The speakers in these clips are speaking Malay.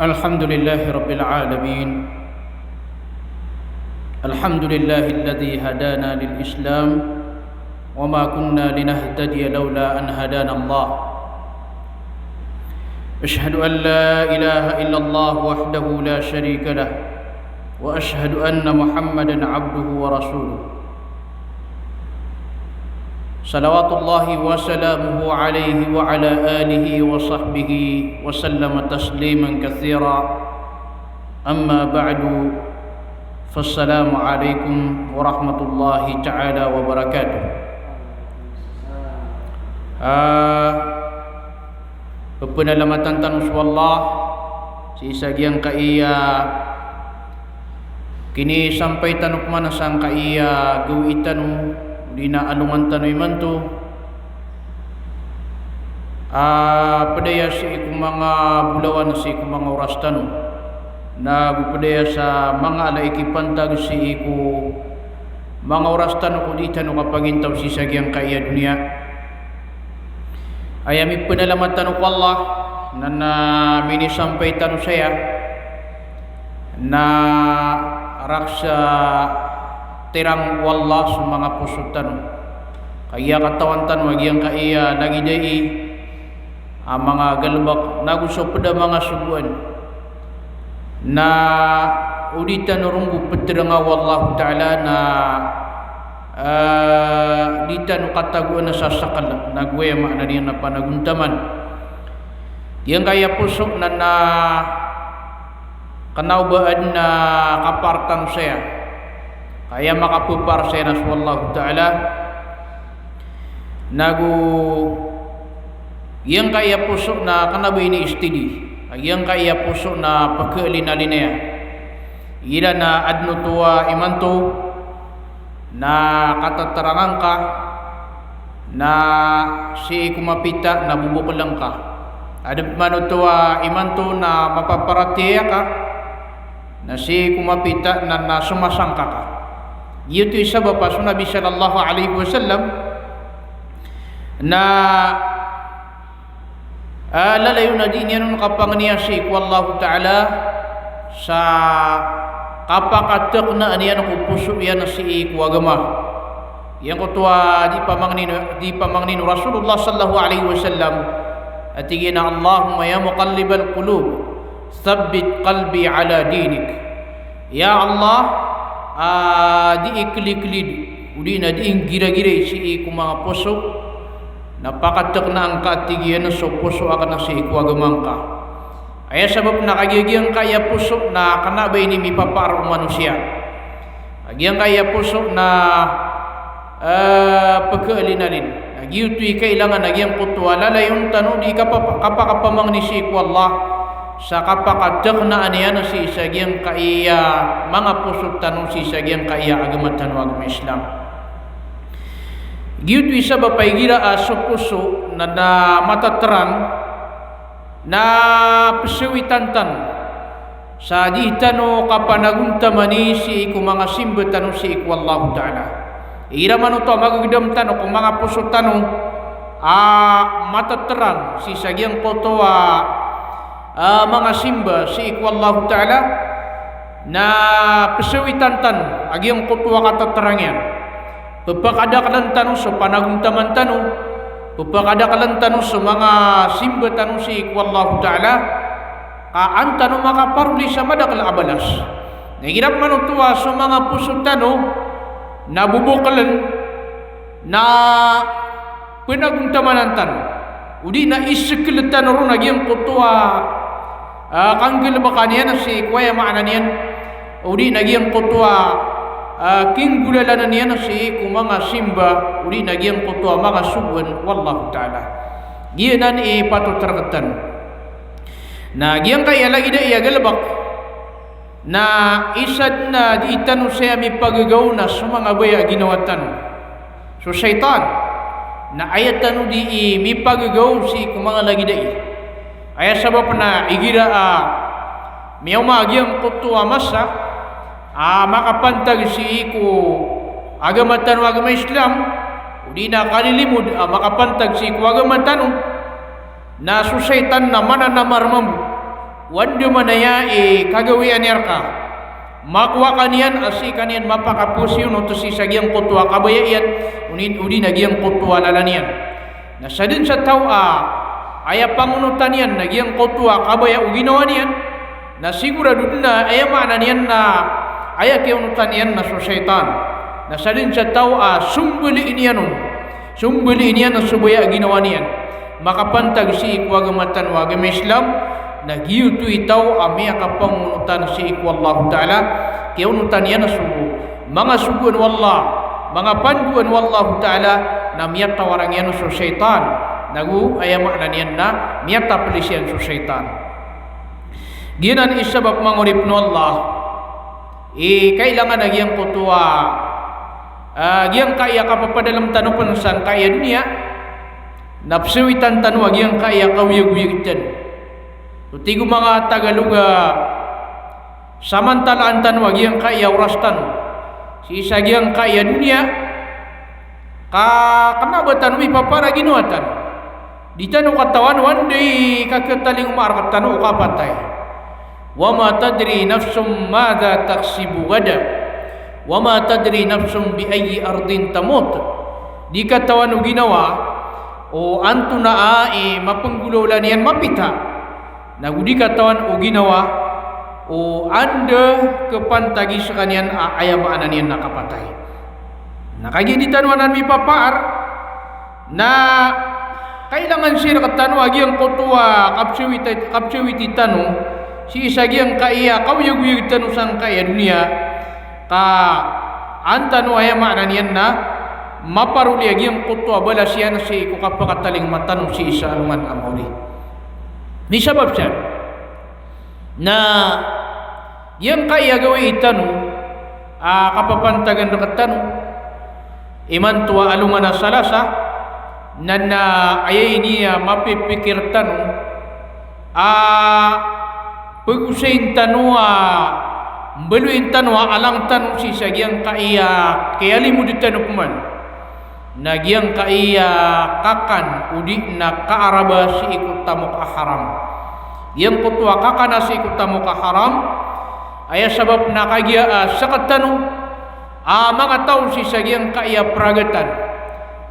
الحمد لله رب العالمين. الحمد لله الذي هدانا للإسلام وما كنا لنهتدي لولا أن هدانا الله. أشهد أن لا إله إلا الله وحده لا شريك له، وأشهد أن محمدا عبده ورسوله، صلوات الله وسلامه عليه وعلى آله وصحبه وسلم تسليما كثيرا. أما بعد، فالسلام عليكم ورحمة الله تعالى وبركاته. Pendalamatan tanus wallah si sagiang kaiya kini sampai tanuk mana sang kaiya gawitan dina alungan tanoy mantu padaya si iku mga bulawan si iku mga oras tanu na padaya sa mga alaiki pantag si iku mga oras tanu kung di tanu kapagintaw si sagiang kaiya dunia. Ayami penalamatan ko Allah na mini sampai tanu saya na raksa terang wallah sa mga pusutan kaya katawantan wagi ang kaya lagi dai mga galbak naguso pada mga subuan na uditan runggu peteranga wallahu ta'ala na ditan kataguan na sasakal nagwe makna niya na panaguntaman yang kaya pusok na kanaubaan na kapartang saya kaya makapupar saya na wallahu ta'ala nagu yang kaya pusok na kanabay ni istidi yang kaya pusok na pagkaalinalinya ila na adno tuwa imanto na kataterangan ka na si kumapita na bubukulang ka adap manutua imanto na mapaparatiya ka na si kumapita na sumasangka ka. Ito isa ba pa Nabi sallallahu alaihi wasallam na lalayo na din yan kapangniyasik wallahu ta'ala sa kapakatak na aniyan ako puso yan na si kuwagama yang kutuwa di pamangnin Rasulullah sallallahu alaihi wasallam at tigina Allahumma ya muqallibal qulub thabbit qalbi ala dinik. Ya Allah di ikliklid udi na di gira-gira si mga puso napakatak na ang katigiyan na so puso akan na si kuwagamang ka. Ay sabab na kagigiyang kaya pusok na kanabay ni mipaparo manusia. Kagiyang kaya pusok na pagkaalinalin. Nagyuto'y kailangan nagyang putwa lalayon tanu di kapakapamang ni si Allah sa kapakadak na aniya na si isagyang kaya mga pusok tanu si isagyang kaya agamatan wag may Islam. Gyuto'y sabab ay gira aso puso na mataterang na pesawitantan sa ditano kapanaguntamani si iku mga simbetano si iku Allah ta'ala iraman ito magagdam tano kung mga puso tano mataterang si sagyang kotoa mga simba si iku Allah ta'ala na pesawitantan agyang kotoa kataterangyan pagpakadakalan tano sa panaguntaman tano pagpakadakalan tanu sa mga simba tanu si wallahu ta'ala kaan tanu makaparuli sa madakal abalas nagirap manutuwa sa mga puso tanu nabubukalan na pinaguntamanan tanu udi na isikil tanu ron nagyang kutuwa kanggil baka niyan si kwaya maana niyan udi nagyang kutuwa kinggulalanan niya na si kung mga simba uli nagyang kutuwa mga subuan wallahu ta'ala giyanan ipatutarkatan na giyang kaya lagi na iyagalabak na isad na di itano siya may pagagaw na sa mga baya ginawa tano so syaitan na ayat tano di may pagagaw si kung mga lagi na ayat sabab na igira miyaw magyang kutuwa masa makapantag si iku agamatan wa agama Islam udi na kalilimud makapantag si iku agamatan na susaitan na mana namarmam wanda manaya kagawian yarka makwa kanian asi kanian mapakapusi uno to si sagiang kutwa kabayan udi nagiang kutwa lalanian na sadin sa tawa aya pangunutan yan nagiang kutwa kabaya uginawa niyan na sigurado na aya mana niyan na aya kiunutan yan na so syaitan na sadin sa tawa sumbuli iniyan na subaya ginawa niyan makapantag si ikwagmatan wagam Islam nagyutu itaw amia kapangunutan si ikwallahu ta'ala kiunutan yan na subu mga subuan wallah mga panduan wallahu ta'ala na miyat tawarang yan so syaitan nagu aya makna niyan na miyat tapilisian so syaitan ginan isabab mangurip no Allah kailangan nagyang kutwa giyang kaya kapapadalam tanong panusan kaya dunia napsuwitan tanong giyang kaya kawiyag-wiyag dyan tutigo mga Tagaluga samantalaan tanong giyang kaya oras tanong si isa giyang kaya dunia kenapa tanong ipapara ginuatan di tanong katawan one day kakataling umarkat tanong kapatay wa ma tadri nafsum madha taksibu gada wa ma tadri nafsum bi ayyi ardin tamut di katawan ginawa o anto na mapanggulolan yan mapita nagudi katawan ginawa o anda kepantagi sa kanyan ayamaan niyan nakapatay nakagiditan wanan mi papar na kailangan siya katanwa giyang kutwa kapsiwiti tanong si isa giyang kaya kawyag-wyag tanong sang kaya dunia ka antano ayamaan niyan na maparuli giyang kutwa bala siya na si kukapakataling matanong si isa aluman amori ni sabab siya na yang kaya gawin itanong kapapantagan na katanong iman tuwa aluman na salasa na ayay niya mapipikir tanong pag-usayin tanong baluin tanong alang tanong si sagyang kaya limu di tanong man nagyang kaya kakan udi na kaaraba si ikut tamok haram yang kutwa kakana si ikut tamok haram aya sabab na kagya sa katanong mga tao si sagyang kaya pragatan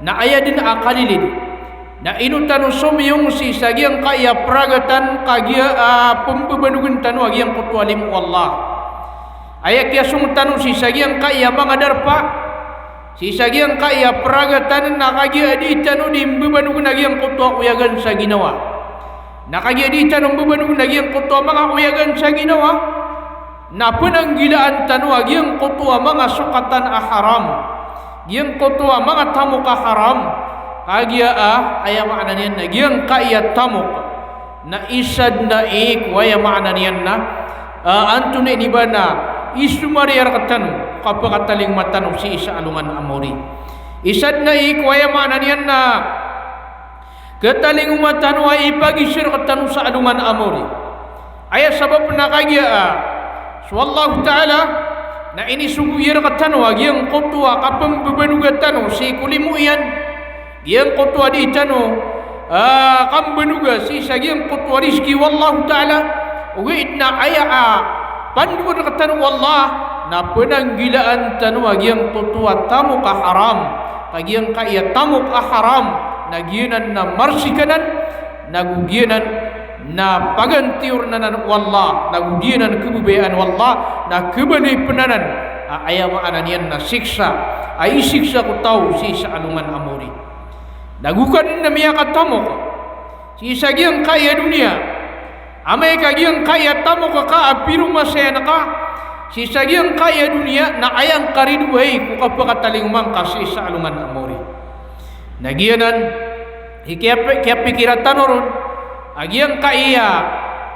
na aya din akalilid na inutanong sumiyong si sagyang kaya pragatan kagya pembebanugan tanong agyang kutwa limu Allah aya kaya sumutanong si sagyang kaya mga darpa si sagyang kaya pragatan nakagya di tanong di bebanugan agyang kutwa uyagan sa ginawa nakagya di tanong bebanugan agyang kutwa mga uyagan sa ginawa na penanggilaan tanwa giyang kutwa mga sukatan haram giyang kutwa mga tamok haram kagya aya makna niyan na giyang kaya tamok na isad na waya makna niyan na antune ni ba na isumariyar katanong kapakataling matanong si isa alungan amori isad na waya makna niyan na kataling matanong ay ipagisir katanong sa alungan amori aya sabab na kagya so Allah Ta'ala na inisuguyir katanwa giyang kutwa kapang bebanuga si kulimu iyan giyang kutwa di tanong kambanuga si sa giyang kutwa rizki wallahu Ta'ala uwit na aya panduan katanong Allah na penanggilaan tanwa giyang kutwa tamu ka haram kagiyang kaya tamu ka haram na giyanan na marsikanan nagugiyanan na pagantiur nanan wallah nagudianan kebubayaan wallah na kebanay penanan ayawa ananian na siksa ay siksa ko tahu si sa alungan amori nagukan na miya katamok si sagyang kaya dunia amay kagyang kaya tamok ka apiru masaya na ka si sagyang kaya dunia na ayang kariduhay ko kapakataling mangka si sa alungan amori nagianan kaya pikiratan oron agyang kaya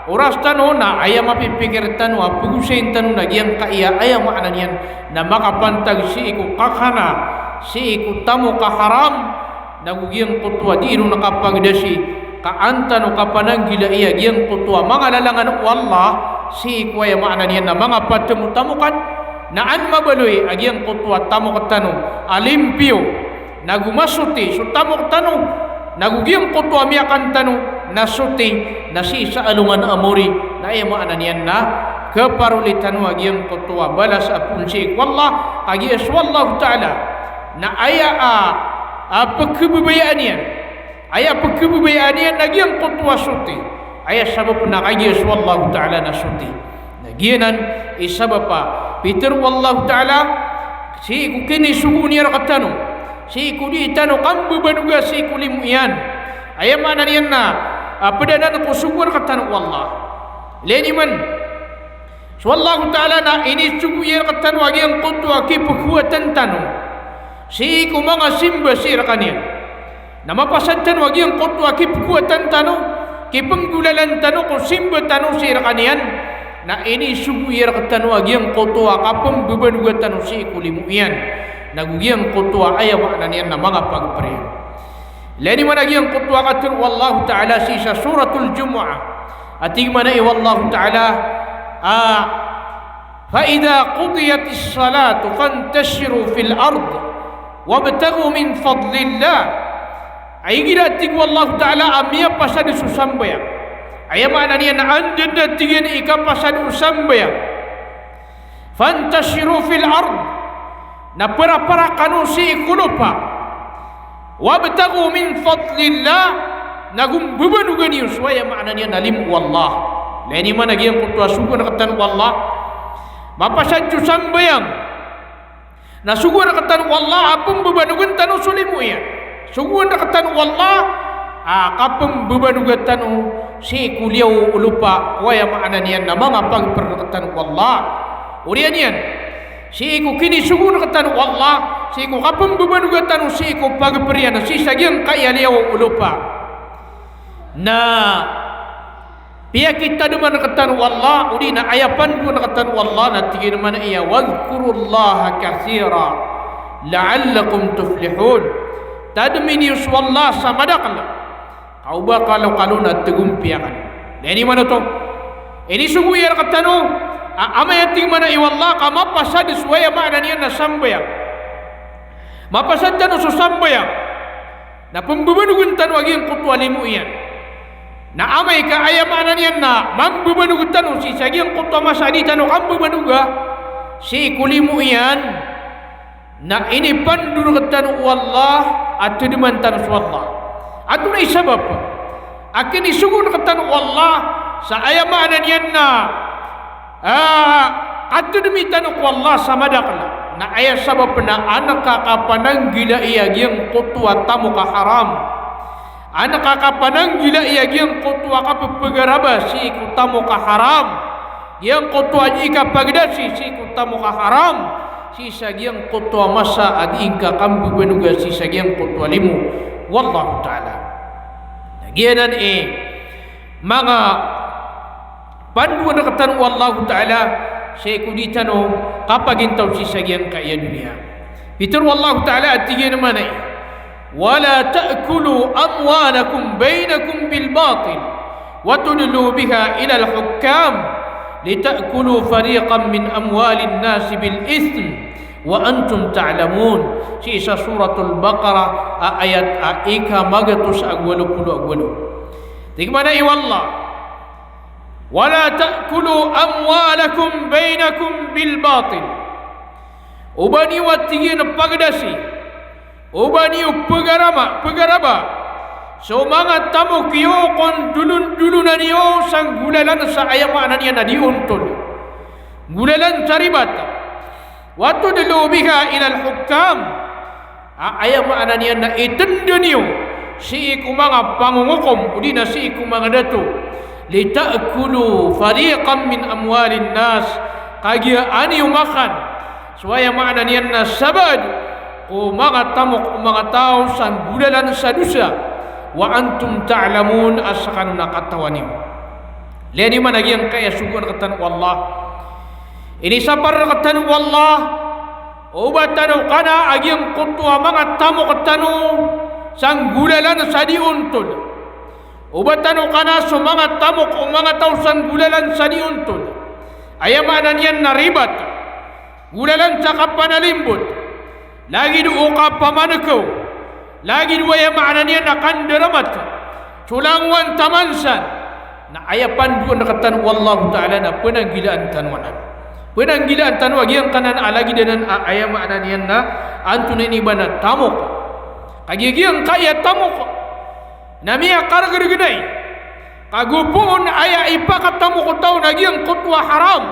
oras tanong na aya mapipikir tanong pugusayin tanong na agyang kaya aya makna niyan na makapantag si iku kakana si iku tamu kaharam nagugyang kutwa di ino nakapagdasi kaantan o kapananggila iya agyang kutwa mga lalangan wallah si iku aya makna niyan na mga patamutamukan na an mabaloy agyang kutwa tamu katanong alimpyo nagumasuti so tamu katanong nagugyang kutwa miyakan tanong nasuti nasi sa alungan amuri na iya makna niyan na keparulitan wagian ketua balas apun syik wallah agi wallahu taala na aya apa kebebayanian aya pekebebayanian lagi yang ketua suti aya sabab na agi wallahu taala nasuti nagianan isabab Peter wallahu taala si ku kini suguni rakatanu si ku di tanu kambu banuga si kulimuyan aya makna niyan na perdana ko sugur rakatanu wallah leni man wallahu taala na ini sugu yer katan wagi yang qutwa ki pekuatan tanu si ku mga simba si rakanian nama pasatan wagi yang qutwa ki pekuatan tanu ki penggulalan tanu ko simba tanu si rakanian na ini sugu yer katan wagi yang qutwa kapem beban gua tanu si kulimuyan nagugi yang qutwa aya makna nian na mga pagpre leni man agi yang qutwa katan wallahu taala si sa suratul jumu'ah ating mana wallahu taala فإذا قضيت الصلاة فانتشروا في الأرض وابتغوا من فضل الله أي كده تقول الله تعالى أمية pasal susambaya أي معنى أن عندنا تيجي إيكا pasal susambaya فانتشروا في الأرض نبرا كانوسي كلوبا وابتغوا من فضل الله نقوم ببنوغنيوس ويا معنى أن نلم والله leni mana gi yang kutua sugu nakatan wallah mapasan cusang bayang na sugu nakatan wallah apum bebanugan tanu sulimu ya sugu nakatan wallah kapum bebanugan tanu si kuliau lupa waya makna nian nama ngapag perkatan wallah urian nian si ku kini sugu nakatan wallah si ku kapum bebanugan tanu si ku pagperian si sagiang kaya liau lupa na Pia kita deman katan wallah udina ayapan pun katan wallah nanti mana ia wadhkurullaha katsira la'allakum tuflihun tadmini wallah samadaqla kau kalau nak tegumpiakan ini mana tu ini sungguh ya katanu ama yang ting mana i wallah kama pasad suaya makna nian na sambayang mapasad tanu susambayang na pembebanugun tanu agi yang kutu alimu iyan na amay ka aya makna niyan na mambubanugot tanu si sagi ang kuto masadi tanu kambubanuga si kulimu iyan na ini pandurugot tanu wallah at tuduman tanu wallah ato na isabab akin isugun tanu wallah sa aya makna niyan na at tudumi tanu wallah samadakla na aya sabab na anak kakapanang gila iya giyang kuto at tamu ka haram anak kakapanang gila iya giyang kutwa ka pegaraba si kutamu ka haram giyang kutwa ika pagdasi si kutamu ka haram si sagyang kutwa masa ag ika kambu benuga si sagyang kutwa limu wallahu taala giyanan mga panduan katan wallahu taala si kuditano kapag intaw si sagyang kaya dunia fitur wallahu taala at tigyan naman ولا تأكلوا أموالكم بينكم بالباطل وتدلوا بها إلى الحكام لتأكلوا فريقا من أموال الناس بالإثم وأنتم تعلمون سيسا سورة البقرة آيات إيكا مغتوس أقولوا تكمنا والله ولا تأكلوا أموالكم بينكم بالباطل وبني واتيين بغدسي ubani pegaraba so mga tamu kiyo kon dulun-dulunan niyo sang gulalan sa ayamaan niya na diuntol gulalan caribat watu dulu biha ilal hukam ayamaan niya na itendo niyo si iku mga pangungukom udina si iku mga dato litakulu fariqan min amwalin nas kagya ani umakan so ayamaan niya na sabad o mga tamok o mga tao sa gulalan sa dusa wa antum ta'lamun asakan nakatawan niyo leni man agyang kaya sugun katan wallah ini sapar katan wallah o batano kana agyang kutwa mga tamok katano sang gulalan sa diuntol o batano kana so mga tamok o mga tao sang gulalan sa diuntol ayamanan yan na ribat gulalan sa kapanalimbot lagi du uqa pamanakaw lagi du waya makna niya nakandaramat culangwan tamansan na ayapan bukan nakatan wallahu taala na penanggilaan tanwanan penanggilaan tanwa yang kanan lagi dengan ayam makna nian na antun ini bana tamuk kagi yang kaya tamuk namia kar gergenai kagupun aya ipa tamuk tau nagi yang kutwa haram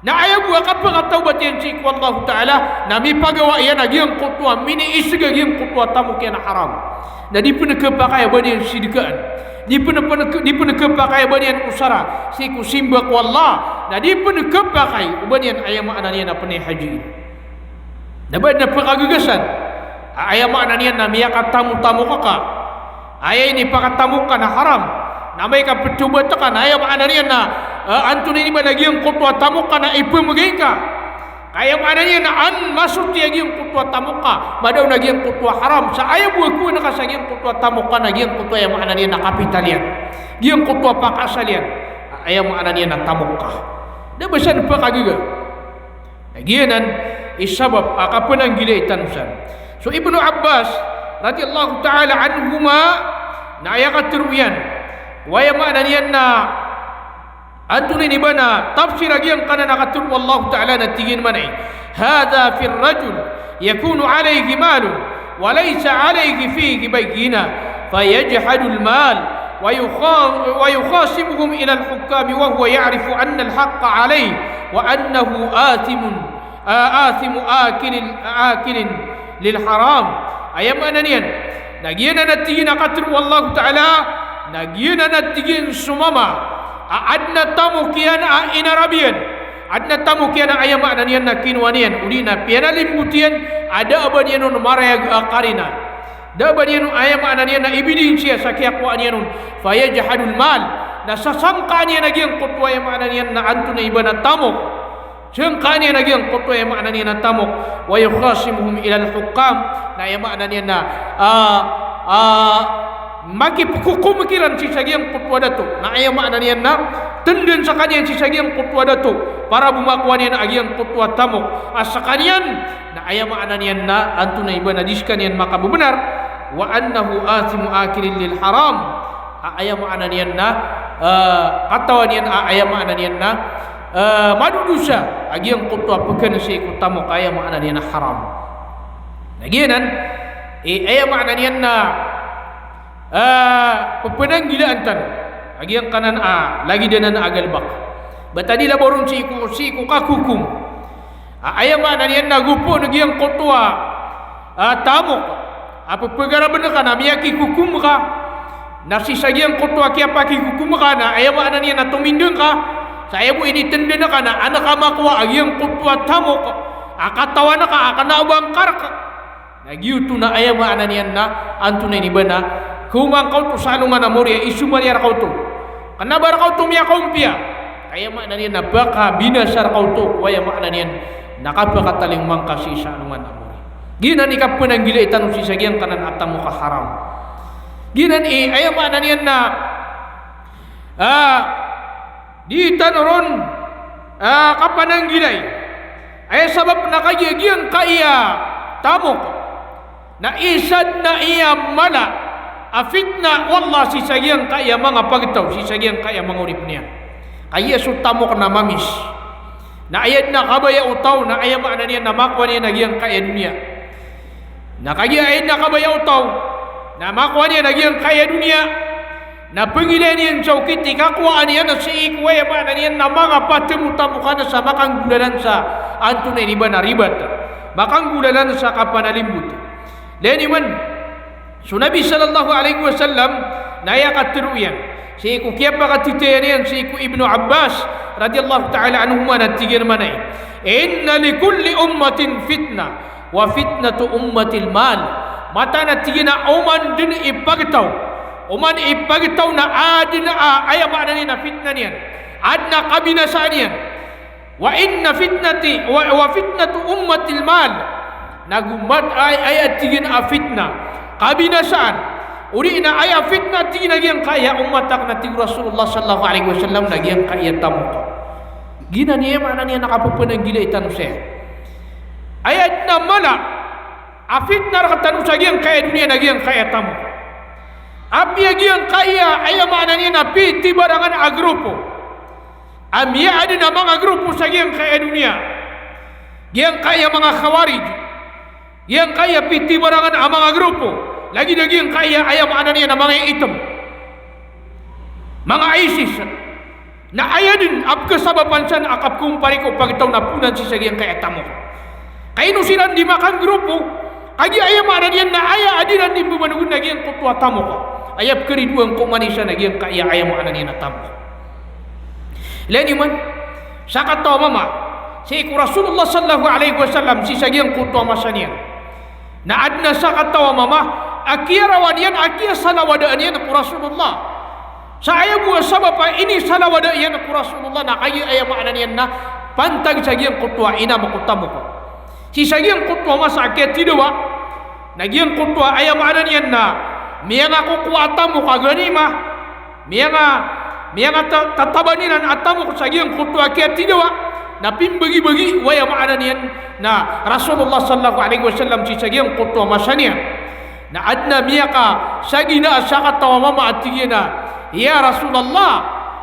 na aya buah kapa katau batian cik wallahu taala nami pagawa ia nagi yang kutwa mini isga yang kutwa tamuk yang haram jadi pun kepakai bani sidikan di pun kepakai bani usara siku simbak wallah jadi pun kepakai bani ayam maknanya na pernah haji dapat na pagagasan ayam maknanya na miya katamu tamu kaka ayam ini pakatamu kana haram namai ka percuba tekan ayam maknanya na antun ini bagi yang kutwa tamu kana ipu megengka ayam maknanya na an masuk dia yang kutwa tamuka badau nagi yang kutwa haram sa ayam buah ku nak kasang yang kutwa tamuka nagi yang kutwa yang maknanya na kapitalian yang kutwa pakasalian ayam maknanya na tamuka dia besan pakagiga nagianan isabab akapan ang gila itanusan so Ibnu Abbas radhiyallahu taala anhuma na ayakat teruyan waya maknanya na antun ini bana tafsir lagi yang kana nakatul wallahu taala natigin manai hadza fil rajul yakunu alayhi mal wa laysa alayhi fihi bayyina fayajhadul mal wa yukhasimuhum ila al hukam wa huwa ya'rifu anna al haqq alayhi wa annahu athimu akilin lil haram ayam ananian nagiana natigin nakatul wallahu taala nagiana natigin sumama adna tamu kiana ina rabian adna tamu kiana ayam maknanian na kinwanian udina piana limbutian ada abanian maraya qarina da abanian ayam maknanian na ibidin sia sakiak wa anian fayajhadul mal na sasangkanya lagi yang kutwa ayam maknanian na antuna ibana tamu sangkanya lagi yang kutwa ayam maknanian na tamu wa yukhasimuhum ila al hukam na ayam maknanian na maki hukum kiran si sagiang kutwa datuk na ayam maknanya na tenden sakanian si sagiang kutwa datuk para bumakwan na agiang kutwa tamuk asakanian na ayam maknanya na antuna ibana diskanian maka benar wa annahu athimu akilin lil haram ayam maknanya na katawanian ayam maknanya na madu dosa agiang kutwa pekan si kutamuk ayam maknanya na haram nagianan ayam maknanya na pepenang gila antan lagi yang kanan lagi dengan agal bak batadi la borong siku kakukum ayam maknanya na gupo lagi yang kotwa tamuk apa perkara benar kana miyaki kukum ka nasi sagi yang kotwa kia paki kukum ka na ayam maknanya na tumindeng ka saya bu ini tenden kana anak amakwa lagi yang kotwa tamuk akatawana ka akana bangkar ka lagi itu na ayam maknanya na antuna ni bana kumang kau tu salungan amoria isu mariar kau tu karena bar kau tu miya kau pia kaya maknanya na baka binasar kau tu waya maknanya nakapa kataling mangkasi salungan amoria ginan ikap penanggila itan si sagiang kanan atam muka haram ginan ayam maknanya na di tanoron kapananggilay ay sabab nakagiagiang kaya tamok na isad na iya mala afitna wallah si sagiang kaya mga pagtaw si sagiang kaya mga urip niya kaya sutamo kana mamis na ayad na kabaya utaw na ayam makna niya na makwa niya nagiang kaya dunia na kaya ayad na kabaya utaw na makwa niya nagiang kaya dunia na pengilay niya sa ukiti kakwaan niya na si ikwaya makna niya na mga patemutamo ka na sa makang gulalan sa antunay riba na ribat makang gulalan sa kapanalimbut leni man so Nabi sallallahu alaihi wasallam naya katiruyan si iku kiapa katitayanian si iku Ibnu Abbas radhiyallahu ta'ala anhuma natigir manay inna likulli ummatin fitna wa fitnatu ummatil mal mata natigina uman din ipagtaw na adina ayam maknanya na fitna niyan adna kabinasaan niyan wa inna fitnati wa fitnatu ummatil mal nagumat ayat tigin fitna kabinasaan uri na aya fitna ti nagiang kaya umatak na ti Rasulullah sallallahu alaihi wasallam nagiang kaya tamuka gina niya mana niya nakapupunang gila itanu siya ayat na mala fitna rakatanu sa giang kaya dunia nagiang kaya tamuka Api yang kaya ayam maknanya na piti barangan agrupo. Amia ada na mga grupo sa yang kaya dunia. Yang kaya mga khawarij. Yang kaya piti barangan ang mga grupo. Lagi-lagi yang kaya ayam maknanya na mga item. Mga ISIS. Na aya din ap kasabapan san akap kumpari ko pagitaw na punan si sa yang kaya tamo. Kaya nusiran di makan grupo. Agi ayam maknanya na aya adiran di bumanugun lagi yang kutua tamo ko. Ayat kedua engkau manusia lagi yang kaya ayam maknanya na tamo. Lain iman, sakat tahu mama, si Rasulullah sallallahu alaihi wasallam si sagiang kutua masanian. Na adna sakat tahu mama, akia rawanian akia salawadaanian ku Rasulullah. Saya buat sebab ini salawadaanian ku Rasulullah na kaya ayam maknanya na pantang sagiang kutua ina makutamu ko. Si sagiang kutua masa akia tidwa, nagiang kutua ayam maknanya na miang ako kuatamu kaganima, miang tatabaninan atamu sagiang kutua kia tidwa na pimbagi-bagi waya maananian na Rasulullah sallallahu alaihi wasallam si sagiang kutua masanian na adna miaka sagina sakat tawa mama atigina ya Rasulullah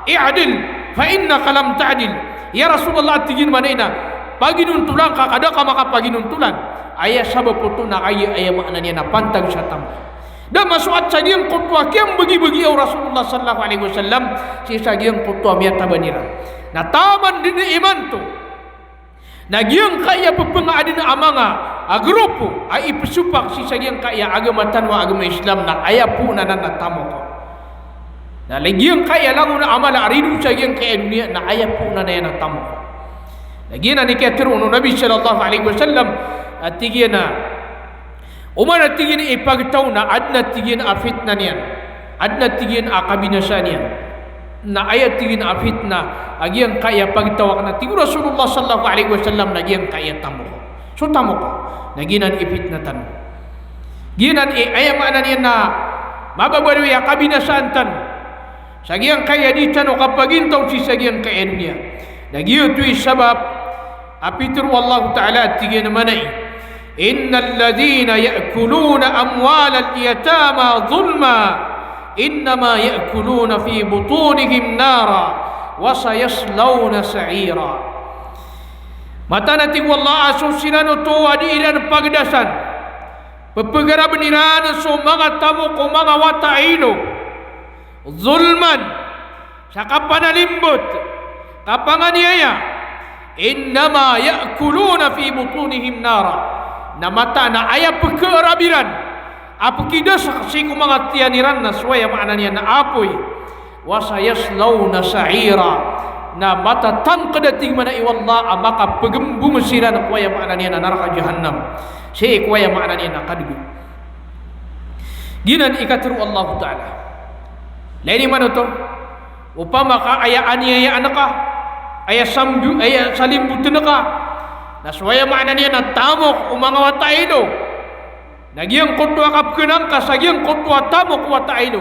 i'adil fa innaka lam ta'dil ya Rasulullah atigin manina paginun tulang kakada ka maka paginun tulan aya sabab putu na aya maananian na pantang satam. Dan masuat sagiang kutua kiam bagi-bagi Rasulullah sallallahu alaihi wasallam si sagiang kutua miya tabanira. Na taman din iman tu. Nagiang kaya pepengadin amanga agrupo ai pesupak si sagiang kaya agama tanwa agama Islam na ayapu nanan na tamo ko. Na lagiang kaya langun amala aridu sagiang kaya dunia na ayapu nanan na tamo ko. Lagian ni kaya terun Nabi sallallahu alaihi wasallam atigina umar tigin ipagtaw na adna tigin afitna niyan adna tigin akabinasan niyan na ayat tigin afitna agiang kaya pagtawak na tigu Rasulullah sallallahu alaihi wasallam na agiang kaya tamo ko so tamo ko naginan ifitna tan ginan ayam ana niyan na mababaru ya kabinasan tan sagiang kaya di tan o kapagintaw si sagiang kaya dunia nagiyo tu sabab apitur wallahu ta'ala tigin manai إن الذين يأكلون أموال اليتامى ظلما إنما يأكلون في بطونهم نارا وسيصلون سعيرا. Mata nanti wallah asusiran tu adiran pagdasan. Pepegara beniran so mga tamu ko mga watailo. Zulman sa kapanalimbot kapanganiaya. Innama ya'kuluna fi butunihim nara. Na mata na ayah pekerabiran apa kidas si kumangat tianiran na suaya maknanya na apoy wasayaslawna sa'ira na mata tan kadating mana iwallah maka pegembu mesiran kuaya maknanya na neraka jahannam si kuaya maknanya na kadgu ginan ikatur Allah taala lain mana to upama ka ayah aniaya anaka ayah sambu ayah salimbu tenaka na suaya maknanya na tamok umanga wataido nagiang kutwa kapkenang kasagiang kutwa tamok wataido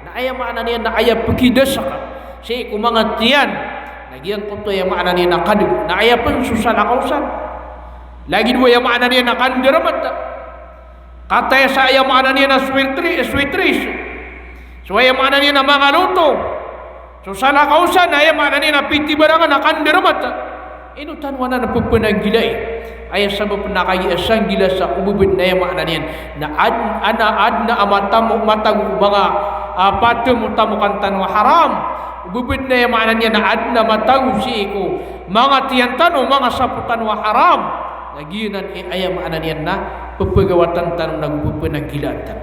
na aya maknanya na aya pekidas si umanga tian nagiang kutwa ya maknanya na kadu na aya pun susah nakausan lagi dua ya maknanya na kanderamat kata ya saya maknanya na sweetris suaya maknanya na mangaluto susah nakausan aya maknanya na piti barangan na kanderamat inu tanwana na pupunang gilay ay sabab na kaya asang gila sa ububid na yung maknanian na adna amatamu matag mga patum tamukan tanwa haram ububid na yung maknanian na adna matag si ko mga tiyantan o mga saputan wa haram naginan ay maknanian na pupagawatan tanong nagpupunang gilatan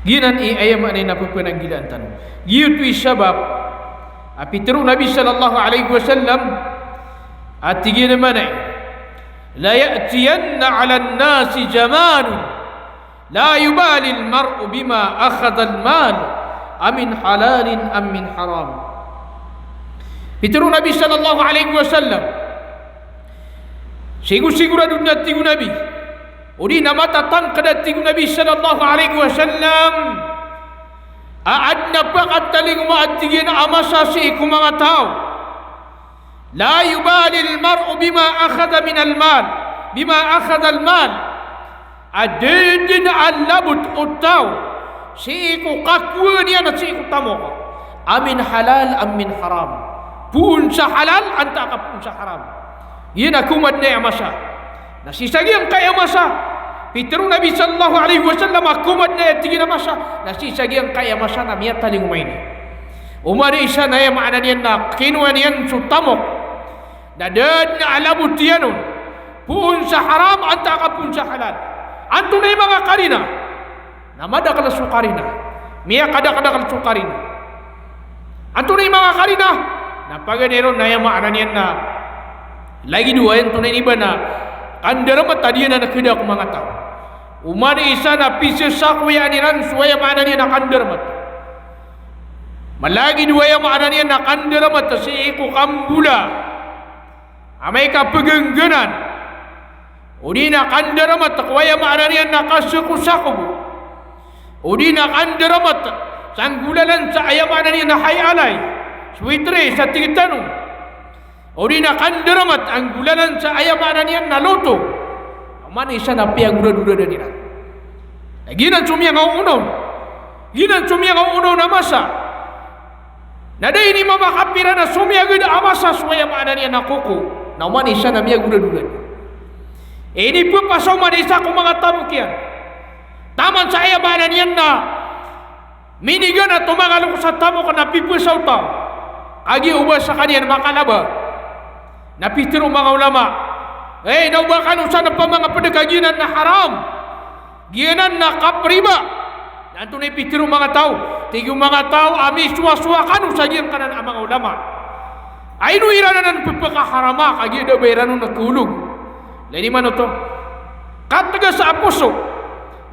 ginan ay maknanian na pupunang gilatan giyutu sabab apitru Nabi sallallahu alaihi wasallam atigina manay la ya'tiyanna 'ala an-nasi jaman la yubali al-mar'u bima akhadha al-mal amin halalin am min haram. Pitru Nabi sallallahu alaihi wasallam sigura dunia tigu Nabi udi namata tan kada tigu Nabi sallallahu alaihi wasallam aadna pakat taling maatigina amasa si kumanga tao لا يبالي المرء بما أخذ من المال بما أخذ المال أدين علبت أتاو si iku kakwa niya na si iku tamo ko. Amin halal amin haram. Pun sa halal anta ka pun sa haram. Ina kumad na masa. Nasisagi ang kaya masa. Pitru Nabi sallallahu alaihi wasallam kumad na tigina masa. Nasisagi ang kaya masa na miya taling umayni. Umari isa na yung maana niyan na kinuha niyan sutamok. Nadad na alabot niyan. Pun sa haram anta ka pun sa halal. Anto na yung mga karina. Namada ka na sukarina. Miya kada-kada ka na sukarina. Anto na yung mga karina. Napaganero na yung maana niyan na lagi dua yan tunay iba na kandaramat tadi na nakida ko mga tao. Umari isa na pisis sa kuya niran suwaya maana niya na kandaramat. Malagi dua yung maana niya na kandaramat si iku kambula. Amay ka pagangganan. Udi na kandaramat kuya maana niya na kasukusakubu. Udi na kandaramat sanggulalan sa ayamana niya na hayalay. Switre sa tigitanong. Udi na kandaramat ang gulanan sa ayamana niya na loto. Amani isa na piyagura-dura na nila. Ginan sumiyang ang unaw. Ginan sumiyang ang unaw na masa. Nada ini mamakapira na sumiyagod amasa suwaya maana niya na kuko. Na umani isa na piyagura-dura. Ini po pasaw man isa kong mga tamukyan. Taman sa ayamana niya na minigan na tumangalong sa tamuk na pipusaw tao. Agi ubas sa kanya makalaba. Napitiro mga ulama. Naubakan usan pa mga pedagaginan na haram. Gianan na kapriba. Nanto na ipitiro mga tao. Tigong mga tao ami suwa-suwakan usagian kanan ang mga ulama. Ay no iranan ng pagpakaharama kagi da bayranon nagkulog. Lani man ito. Kataga sa apuso.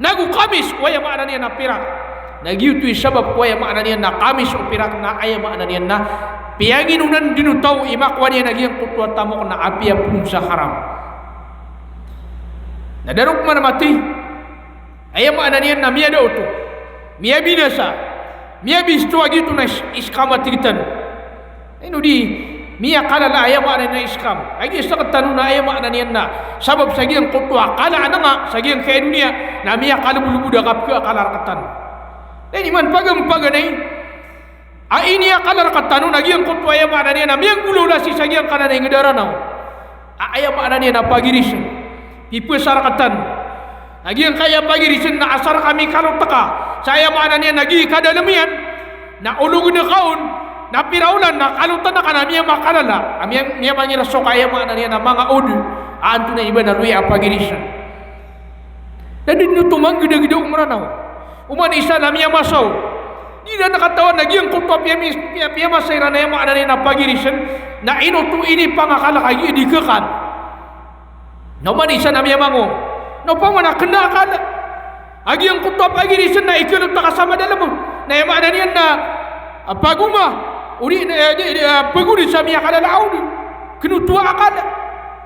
Nagukamis waya maana niya na pirak. Nagyutoy sabab waya maana niya na kamis o pirak na aya maana niya na piyangin unan dinutaw imakwa niya naging kutwa tamo na apiya pun sa haram. Nadarok man mati. Aya maana niya na miya daw to. Miya binasa. Miya bisto agito na iskamatigitan. Ano di miya kalala aya maana na iskam. Agi sa katano na aya maana niya na sabab sa giyang kutwa kala ana nga sa giyang kaya dunia na miya kalubulubuda kapka kalarkatan. Dahil iman pagang-paganay ini akalar katanu nagiang kutwa ya maana niya na miyang gulula si sagiang kanan ng daranaw. Aya maana niya na pagirisin. Ipu sarakatan. Nagiang kaya pagirisin na asar kami kalutaka. Saya maana niya nagi kadalamian na ulug na kaon na piraulan na kalutan na kana miya makalala. Miya mangira so kaya maana niya na mga udu. Aanto na iba na luya pagirisin. Dan dito tumang gida-gida umranaw. Uman isa na miya masaw. Di na nakatawan naging kutwa piya masayra na yung maana na pagirisan na inuto ini pangakalakay idikakan. Naman isa na miya mango. No pa man nakanda akala. Agi ang kutwa pagirisan na ikalot na kasama dalam mo. Na yung maana niyan na paguma. Uri na paguli sa miya kalalaaw. Kinutuwa akala.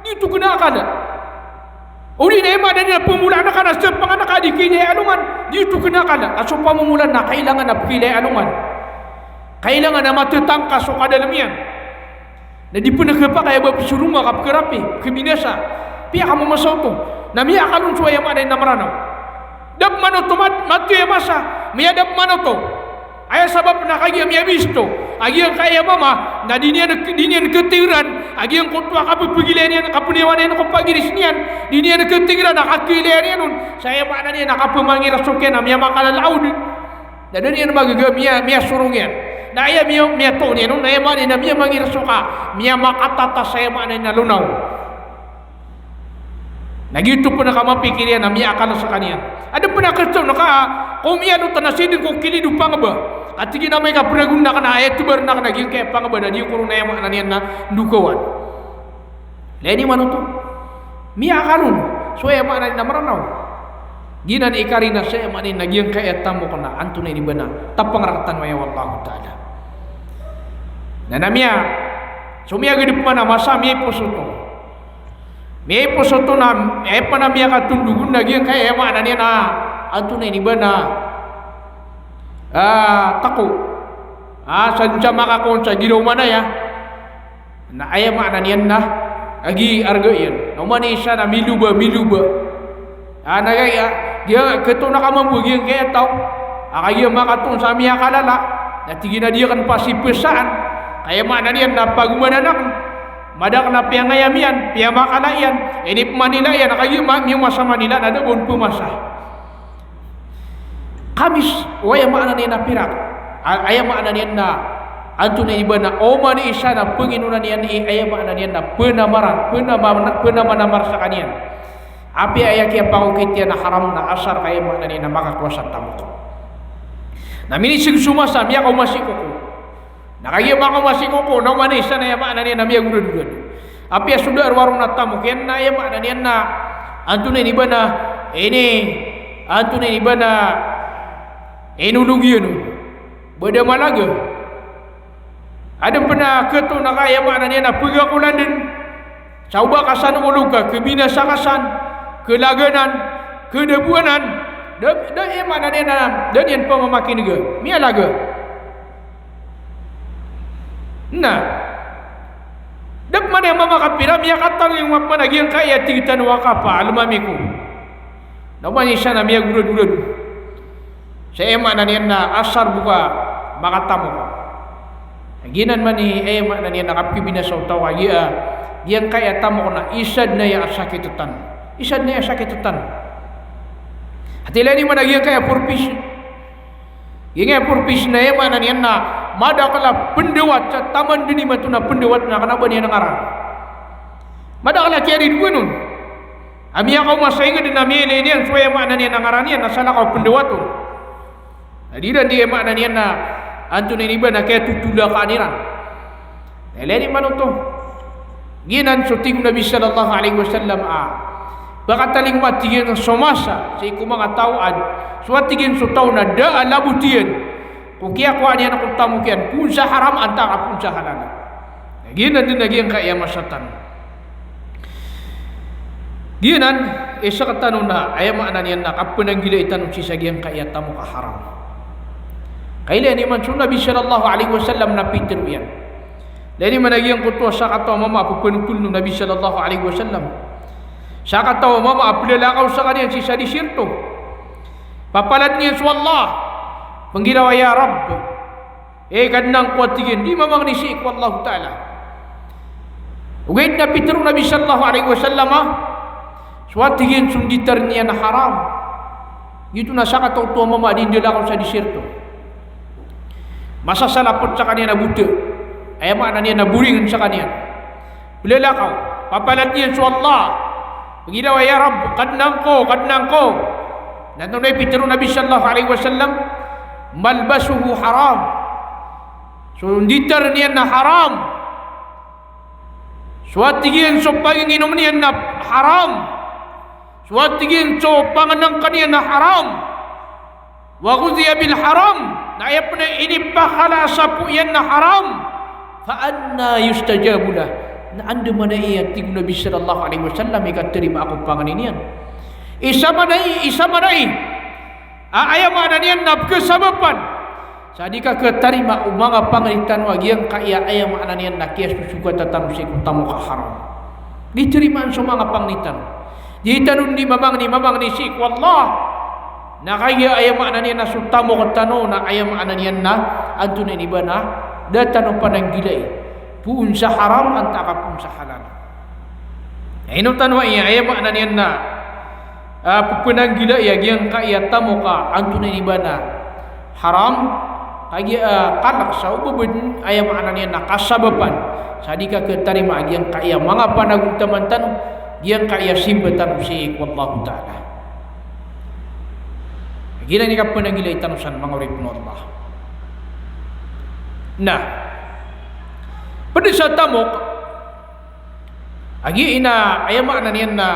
Dito kina akala. Uli na ema na pumula na ka na sa panganak di kilay anungan dito kinakala aso pamumulan na kailangan na kilay anungan kailangan na matutangkas o kadalamian na di po nagkapa kaya ba pisuruma kapkerapi kiminasa piya ka mamasaw to na miya kalun suwaya manay na maranaw dap mano to mati masa miya dap mano to ay sabab na kaya miya bisto agi ang kaya mama na dinian ketiran agi ang kutwa kapipigilan niyan kapuniwan niyan kapagiris niyan dinian ketiran nakakilan niyan nun saya maana niya nakapumangirasukyan na miya makalalaw na doon yan magaga miya surong yan na iya miya to niyan nun na iya maana na miya mangirasuka miya makatata saya maana na lunaw nagito po nakamapikir yan na miya akala sa kanya ada po nakastaw kung miya no tanasidin kung kilido pa nga ba at sige na may kapragunda ka na ayat tubar na ka naging kaya pa nga ba na di kurong na yung mga niyan na dukawan leni man ito miya akalun so yung mga na maranaw ginan ikari na siya manin naging kaya tamo ka na anto na iniba na tapang rakatan maya wallahu ta'ala na namiya so miya gini pa na masa miya posoto na pa na miya katundugun naging kaya yung mga niyan na anto na iniba na tako sadya makakon sa gilaw man ya na aya maana niyan na agi arga yan naman isa na miluba nagaya dia keto na kamambugi kaya tao Akaya makatong sa miya kalala. Natigi na dia kan pasi pesaan. Kaya makna dia na pagumananak. Madak na piyangayamian, piyamakalayan. Ini pemanilayan. Akaya maknya masa Manila na doon pumasa. Kamis, waya makna niya na pirak. Aya makna niya na anto na iba na oma ni isa na penginunan niya ni aya makna niya na penamanamar sa kanian. Api aya kaya pangukit niya na haram na asar kaya makna niya na makakuasa tamok. Na minisig sumasa miya kau masih kuku. Nakaya maka masih kuku na manisa na ya makna niya na miya gurud-gurud. Api ya sudah warung na tamok yan na ya makna niya na anto na iba na anto na iba na enulugian beda malaga. Ada pernah ketu nak kaya makna dia nak pergi ke London. Coba kasan uluka kebinasakasan, kelaganan, kedebuanan. Dah makna dia nak dan yang pememakin juga. Mia laga. Nah. Dak mana yang mama kapira mia katang yang apa lagi yang kaya tigitan wakapa almamiku. Namanya sana mia gurud-gurud. Saya makna dia nak asar buka makatamu. Ginan mani makna niya nakapki binasaw tawa yang kaya tamo na isad na ya sakitutan. Isad na ya sakitutan. Hatila ni mana yang kaya purpis. Yang purpis na ya makna niya na madakala pendewat sa taman dini matuna pendewat na kanaba niya nangaran. Madakala kaya rin nun. Ami ako masainga din na mili niyan suya makna niya nangaran niya nasala ka pendewatun. Adidan dia makna niya na anto ni iba na kaya tutula kaniran. Eleni manuto. Ginan suting Nabi sallallahu alaihi wasallam baka taling matigin somasa sa iku mga tawad. Suwatigin su taw na da alabutian. Kung kiya ko ani anak utamu kian pun sa haram antara pun sa halal. Ginan din naging kaya masatan. Ginan isa katanong na ay makna niyan na kapunang gilaitan si sagyang kaya tamo ka haram. Kailan ni Mansun Nabi sallallahu alaihi wasallam na Peter yan. Lani managiyang kuto sa katawa mama pupunutul ng Nabi sallallahu alaihi wasallam. Sa katawa mama apilalaakaw sa kanya si sadisirto. Papalad niya sa Allah. Panggirawa ya Rabb. Kadnang kuwatigin. Di mamang nisiik wallahu ta'ala. Ugayt na Peter Nabi sallallahu alaihi wasallam suwatigin sunditar niya na haram. Ito na sa katawa mama dindilakaw sa disirto. Masa salapot sa kanya na buto. Ay makna niya na buring sa kanya. Pilalakaw. Papalat niya sa Allah. Paginawa ya Rabb. Kadnang ko. Natunay Peter Nabi sallallahu alaihi wasallam. Malbasuhu haram. So ditar niya na haram. Suwatigin so panginginom niya na haram. Suwatigin so panganang kanya na haram. Wa ghudhiya bil haram. Na ayap na inipakala sa po yan na haram. Faanna yustajabulah. Na ando man iya tig Nabi sallallahu alaihi wasallam ikaterima ako panganinian. Isa manai. Ayam mana niyan na kesababan. Sadika keterima mga pangalitan wag yang kaya ayam mana niyan na kiyas susuga tatang si kutamu ka haram. Diterima sa mga panglitan. Ditanun ni mamang ni si wallah. Na kaya ayam makna niya na sutamo katano na ayam makna niya na anto na iba na datano panang gilay pun sa haram antaka pun sa halal. Ino tanwa iya ayam makna niya na pupunang gilay yang kaya tamo ka anto na iba na haram kaya kalak sa ububun ayam makna niya na kasababan sadika ketarima yang kaya mga panagutamantan yang kaya simbatan si wallahu ta'ala. Gila ni kapan ang gila itanusan mga urip ng Allah. Nah, pada sa tamok, agi ina ayama na niyan na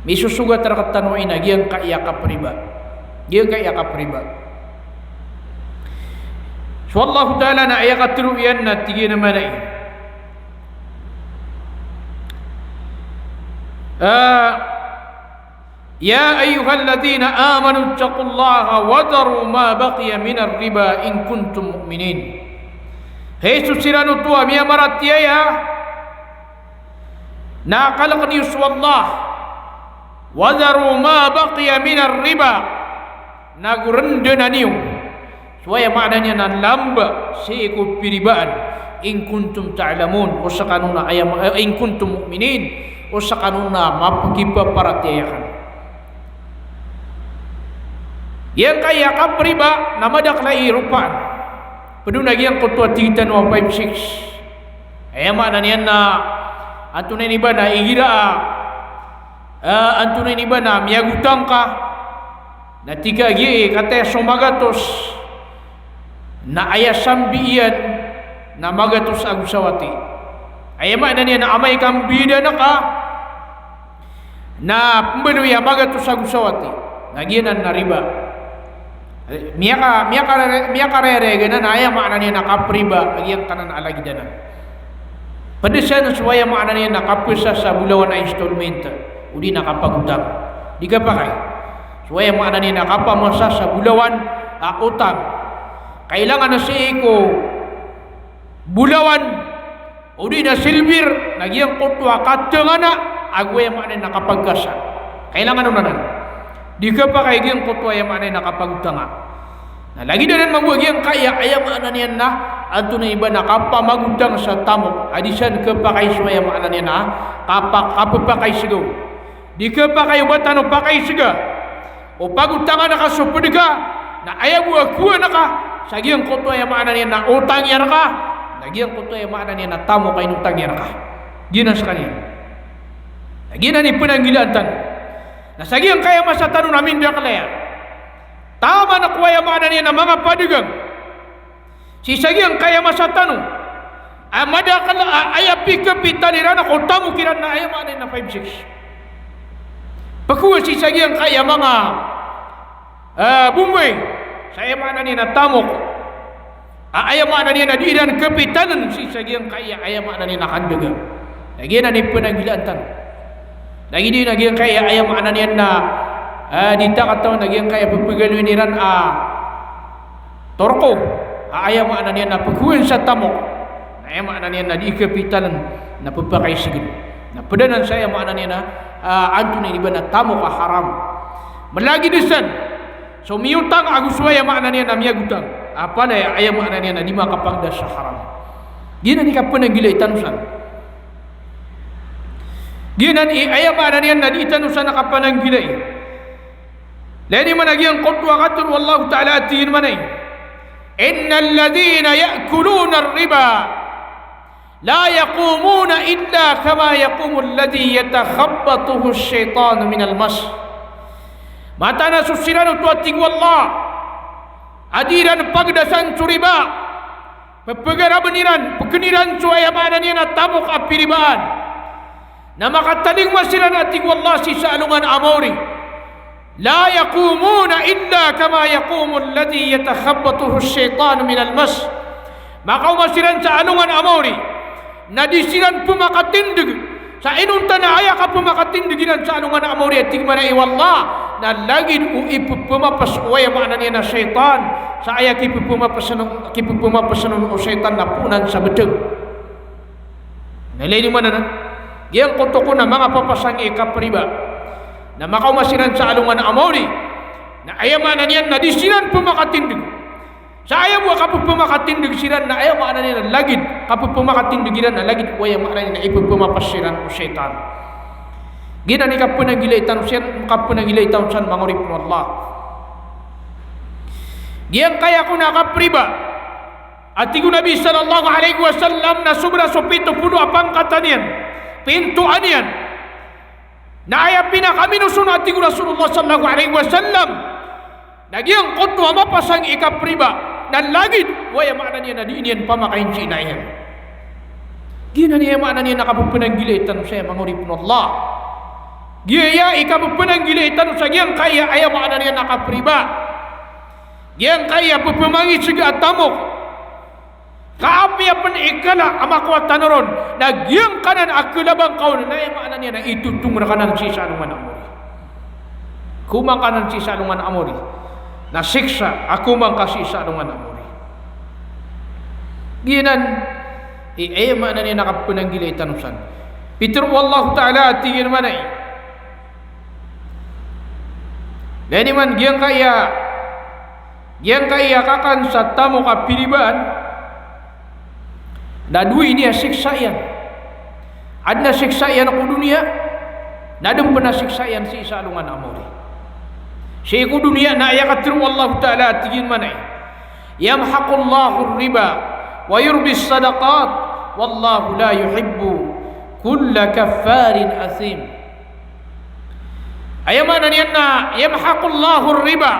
may susugat tarakat tanwa ina giyang kaya kapriba. So Allah Ta'ala na ayakat tiruyan na tigi naman ay. يا أيها الذين آمنوا اتقوا الله وذروا ما بقي من الربا إن كنتم مؤمنين. Hei susiranu tua miya maratiya naqalaq ni Allah wa dharu ma baqiya min ar-riba nagurende na niyo suaya maknanya na lamba seiko piribaan in kuntum ta'lamun o sa kanuna ayam in kuntum mu'minin o sa kanuna mapakipaparatiyakan yang kaya kapriba namadak na irupaan pedunag yang kutua 3.56 ayam maknanya na antunay ni ba na igira antunay ni ba na miyagutang ka na tiga gi kata somagatos na ayasambiyan na magatos agusawati ayama na niya na amay kang bida na ka na pembenuya magatos agusawati nagianan na riba miya karerega na ayama na niya nakapriba agiyang kanan alagidanan padesan suwaya maana niya nakapisa sa bulawan na installment udi nakapagutang di ka pa kay suwaya maana niya nakapamasa sa bulawan utang kailangan na siiko bulawan udi na silbir nagyang kutwa katengana agwe maana nakapagkasa kailangan naman di ka pa kay gyang kutwa ya maana nakapagutanga na lagi na magwag yang kaya ayam maana niya na anto na iba nakapamagutang sa tamok adisan ka pa kay suwaya maana niya na kapapakay sigaw di ka pa kayo batan o pakay siga o pagutangan na kasupod ka na ayaw mo akuha na ka sagiyang kuto ay maana niya na utang yan ka nagyang kuto ay maana niya na tamo kay utang yan ka ginas kaniya nagyan ni penanggilantan na sagiyang kaya masatano namin dia kalaya tama na kuya maana niya na mga padigang si sagiyang kaya masatano amada kala ayapi kapitanira na kutamo kiran na ayaw maana na 5-6 pakuha si sagiyang kaya mga Bombay saya mana ni na tamok ayam mana ni na diran kapitanan si sagyang kaya ayam mana ni na kandaga lagi na ni penanggilantan lagi di nagyang kaya ayam mana ni na dita kataw nagyang kaya pagpagalwiniran torko ayam mana ni na pagkuhan sa tamok ayam mana ni na di kapitanan na pagpakay sigid na padanan saya mana ni na anto ni iba na tamok haram melagi desan so miutang aguswaya makna niya na miyagutang apa na ayam makna niya na di makapagdas sa haram ginan ni kapon ang gilay tanusan ginan ayam makna niya na di tanusan na kapan ang gilay lani managiyang qutwa katul wallahu ta'ala atiin manay innal ladhina ya'kuluna ar-riba la yaqumuna illa kama yaqumu alladhi yatakhabbatuhu asy-syaitanu minal mas mata na susiran utu ating wallah adiran pagdasan suriba pepegara beniran pekeniran suaya mana niya na tamok apiribaan na makataling masiran ating wallah si saalungan amori la yaqumuna illa kama yaqumu alladhi yatakhabbatuhu asy-syaitanu minal mas maka masiran sa alungan amori na disiran pumakatindig sa inunta na aya ka pumakatindiginan sa alungan amori ating mana iwallah na lagi ipupumapas uwaya maana niya na syaitan sa aya kipupumapasanon o syaitan na punan sa beteng nalay ni mana na yang kuto na mga papasang ikapriba na makamasinan sa alungan amori na aya maana niya na disinan pumakatindig sa aya mo kapupumakatindig siran na aya maana niya na lagid kapupumakatindiginan na lagid uwaya maana niya na ipupumapasiran o syaitan gina ni kapun ang gilay tanusan mangurip mo Allah giyang kaya ko nakapriba at tigo Nabi sallallahu alaihi wasallam na sobra so 70 apang katanian pintuan yan na aya pinakaminusun at tigo Rasulullah sallallahu alaihi wasallam na giyang kutwa mapasang ikapriba na lagid waya maana niya na diinian pamakain si inayan gina niya maana niya nakapupunang gilay tanusan mangurip mo Allah Gaya ikapupunang gilitan sa giyang kaya ayaw maana niya nakapriba. Giyang kaya pupumangit siga atamok. Kaapi apan ikala amakwatan ron. Na giyang kanan akulabang kaon na ayaw maana niya na itutung na kanan si salungan amori. Kumang kanan si salungan amori. Na siksa akumang kasi salungan amori. Giyanan ayaw maana niya nakapupunang gilitan usan. Pitru wallahu ta'ala tingin manay. Lani man giyang kaya yang kaya kakan sa tamo ka piribaan na dui niya siksayan. Adna siksayan ako dunia, nadam pa na siksayan si isa alungan amori. Si ko dunia na ayakatiru Allah Ta'ala tigin manay. Yamhaqullahu riba wa yurbi sadaqat wallahu la yuhibbu kulla kaffarin asim. Ayamana niyan na yamhaqullahu riba,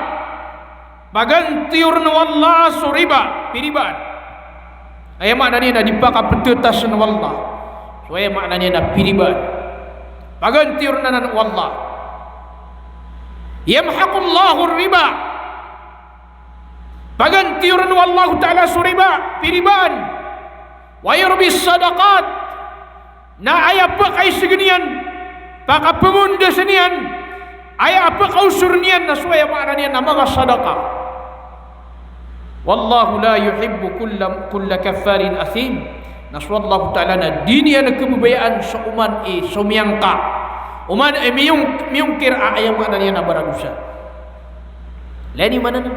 magantiur na wallah su riba piribaan. Ayamana niyan na dipaka petetas na wallah. So ayamana niyan na piribaan, magantiur na wallah. Yamhaqullahu riba, magantiur na wallah ta'ala su riba piribaan. Wa yurbi sadaqat, na ayapa kay segenian pakapemunda senian, ay apa kau surnian na suaya makna niyan na mga sadaqah. Wallahu la yuhibbu kulla kaffarin athim. Naswallahu ta'ala na dinian na kebubayaan sa uman sumiyangka. Uman miyungkir ayam makna niyan na baragusa. Lani mana na?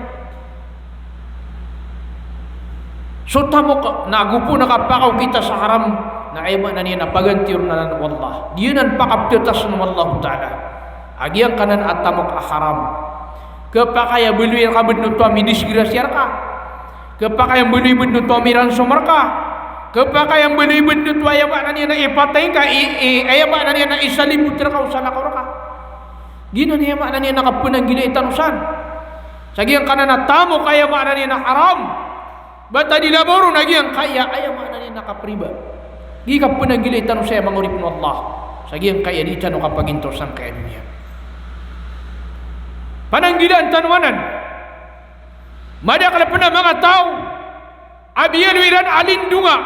So tamo nagupo nakapakaw kita sa haram na ayam makna niyan na pagantir na wallah. Diyan pakaptetas na wallahu ta'ala. Agian kanan atamok haram. Kepakaya beli ka benut tuami disgrasiar ka. Kepakaya beli benut tuami ransomar ka. Kepakaya beli benut tuaya maknanya na ipatain ka aya maknanya na isalim putra ka usana ka ka. Gina niya maknanya na kapunang gila itanusan. Sagian kanan atamok kaya maknanya na haram. Bata dilaboro nagian kaya aya maknanya na kapriba. Gi kapunang gila itanusaya mangurip no Allah. Sagian kaya di itano kapagintosan kaya dunia. Pananggilan tanwanan. Mada kalau pernah mga tao abiyan wiran alindunga.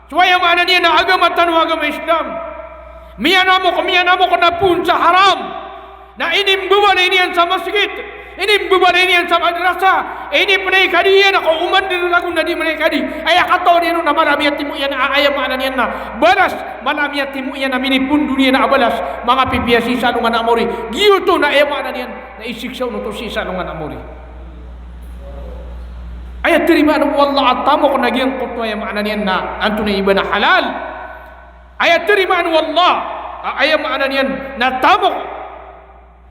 Suaya mana niya na agama tanwa agama Islam. Miyanamo ko na pun sa haram. Na inimbuban ini yan sa masjid. Inimbuban ini yan sa madrasa. Ini panay kadiyan ako uman din lagun na di manay kadi. Ay akataw niya na malamiyat timu yan na ayam mana niya na balas. Malamiyat timu yan na minipun dunia na abalas. Mga pipiasi sa lungan amori. Giyuto na ayam mana niya na isiksaw no to si sa lungan amori. Ayat terima na wallah atamok na giyang kutwa ayam mana niya na anto na iba na halal. Ayat terima na wallah ayam mana niya na tamok.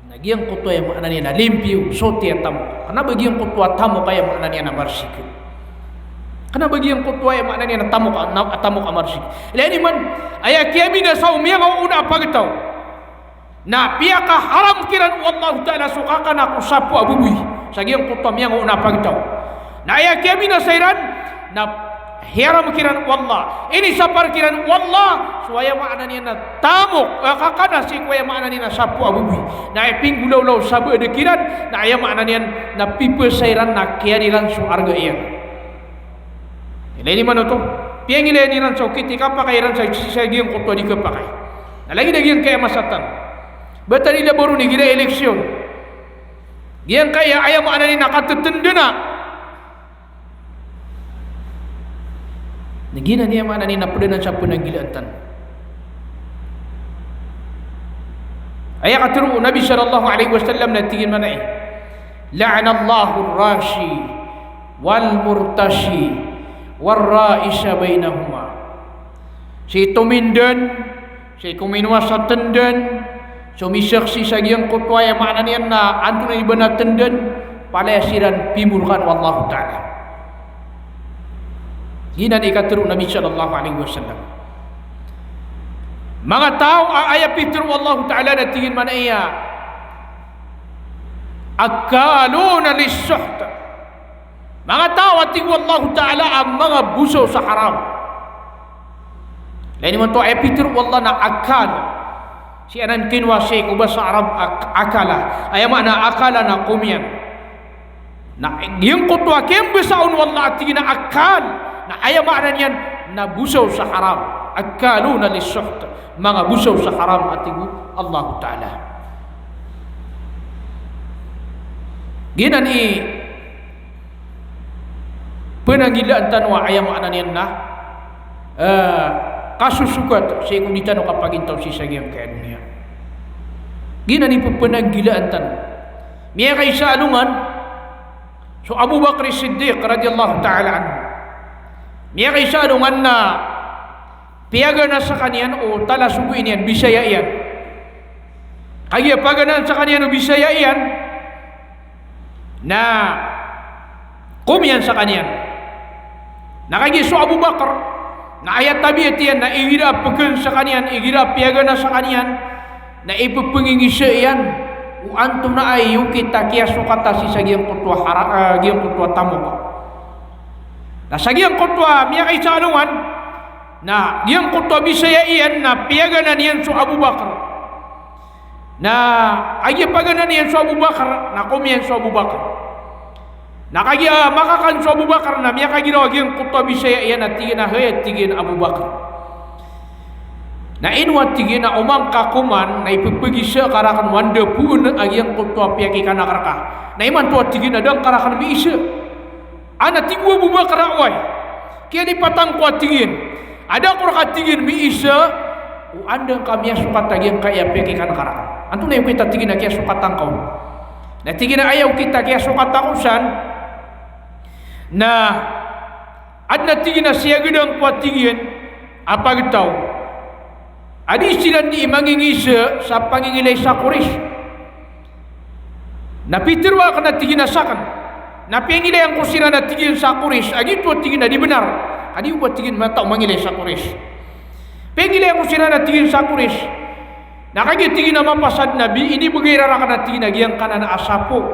Nagiang kutwa yang makna niya na limpyo, soti at tamo. Kana bagiang kutwa tamo kaya makna niya na marsik. Kana bagiang kutwa yang makna niya na tamo ka marsik. Ilani man aya kiyami na sa umiyang una pagtaw. Na piyaka haram kiran wallahu ta'ala sukakan aku sapu abubuy. Sagiang kutwa miyang una pagtaw. Na aya kiyami na sayran na hiram kiran wallah. Ini sapar kiran wallah. Suaya makna niya na tamok. Kakana si kuya makna niya na sapu abubuy. Na iping gulaw-law sabu ada kiran. Na aya makna niya na pipe sayran na kianilan su arga iyan. Ini mana tu? Piang ilaniran sa kitika pakairan sa giyang kutwa di kepakay. Na lagi na giyang kaya masatan. Betul ila baru ni gira eleksyon. Giyang kaya aya makna niya nakatetendena. Nagina niya mana ni napudanan sa punanggilantan. Ayat katru Nabi sallallahu alaihi wasallam natigin manai. La'anallahu ar-rashi wal murtashi war ra'isha bainahuma. Si tumindan, si kuminwa sa tendan, sumisaksi sa giyang kutwa ya makna niya na anto na iba na tendan palasiran pimulkan wallahu ta'ala. Ginan ikatru Nabi sallallahu alaihi wasallam. Mga tao ayat pitru Allah Ta'ala na tingin man iya akaluna lis-suht. Mga tao at tingin Allah Ta'ala ang mga buso sa haram. Lain mo to ayat pitru Allah na akal. Si anan kinwa si kubas sa Arab akala. Ay mana akala na kumyan. Na yung kutwa kembesaun wallah at tingin na akal. Na ayam makna niyan na busaw sa haram. Akaluna lis-suht. Mga busaw sa haram at ibu Allah Ta'ala. Ginan penanggilaan tanwa ayam makna niyan na kasusukat sa ikong ditano kapag intaw si sagyang kaya dunia. Ginan penanggilaan tanwa. Miya kay sa alungan So Abu Bakr Siddiq radhiyallahu ta'ala anhu, niya kaysa dungan na piyaga na sa kanyan o tala subuin yan, bisaya yan. Kaya paganan sa kanyan o bisaya yan, na kumyan sa kanyan. Nakagiso Abu Bakr, na ayat tabiat yan, na igira pagkan sa kanyan, igira piyaga na sa kanyan, na ipapangingisa yan. Antum na ay yung kita kaya sukata si sagyang kutwa giyang kutwa tamo ko. Na sagyang kutwa miya kay salungan na giyang kutwa bisaya iyan na piyaga na niyan so Abu Bakr. Na ay paganan niyan so Abu Bakr na kumiyan so Abu Bakr. Na kagi makakan so Abu Bakr na miya kay ginawa giyang kutwa bisaya iyan na tigin na hayat tigin Abu Bakr. Na inwat tigin na umang kakuman na ipipagi siya karakan wanda pun agyang kutwa piyaki kanakaraka. Na iman tuwa tigin na dang karakan mi isa. Ana tigwa buba karaway. Kaya di patang kuat tigin. Ada kurakat tigin mi isa. Anda kami sukat agyang kaya piyaki kanakaraka. Anto na yung kita tigin na kaya sukat tangkaw. Na tigin na ayaw kita kaya sukat takusan. Na adna tigin na siya gedang kuat tigin. Apa gitaw? Adi sila di mangingisa sa pangingilay sa Quraysh. Napitirwa ka na tiginasakan. Napingilay ang kusira na tigin sa Quraysh. Agi ito tigin na di benar. Adi ubat tigin matao mangilay sa Quraysh. Pingilay ang kusira na tigin sa Quraysh. Nakagi tigin na mapasad Nabi. Ini bagayra ka na tigin na giyang ka na asapo.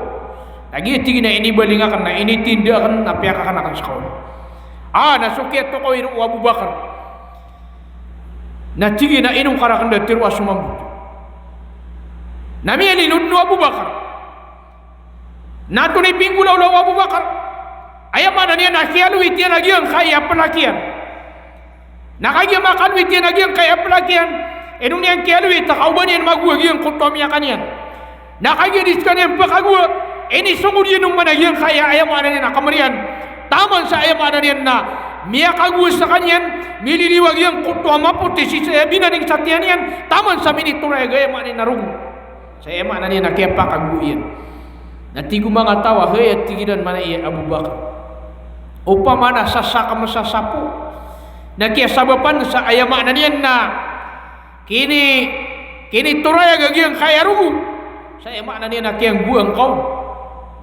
Lagi tigin na inibalinga ka na initinda ka na piyaka ka na kan sa kaon. Nasukit to ko ino Abu Bakar. Na tigi na inong karakan da tirwa sumambut. Nami ani nudnu Abu Bakar. Nato ni pinggulaw law Abu Bakar. Ayam mana niya nakialu itian lagi ang kaya pelakian. Nakagya makan itian lagi ang kaya pelakian. Enung niyan kialu itakauban yan magwa giyang kutomiya kanyan. Nakagya diskan yan pakagwa. Ini sungguh dia nung mana yang kaya ayam mana niya nakamarian. Taman sa ayam mana niya na miya kagwa sa kanyan. Mililiwag yang kutwa maputi si saya binaring satian yan. Taman sa minituray gaya mana narugo. Saya mana niya nakiapa kagbuyan. Natigo mga tawa hayat tigilan mana iya Abu Bakar. Upa mana sasaka masasapo. Nakiasabapan sa ayam mana niya na kini turay gagyang kaya rugo. Saya mana niya nakiang buang kau.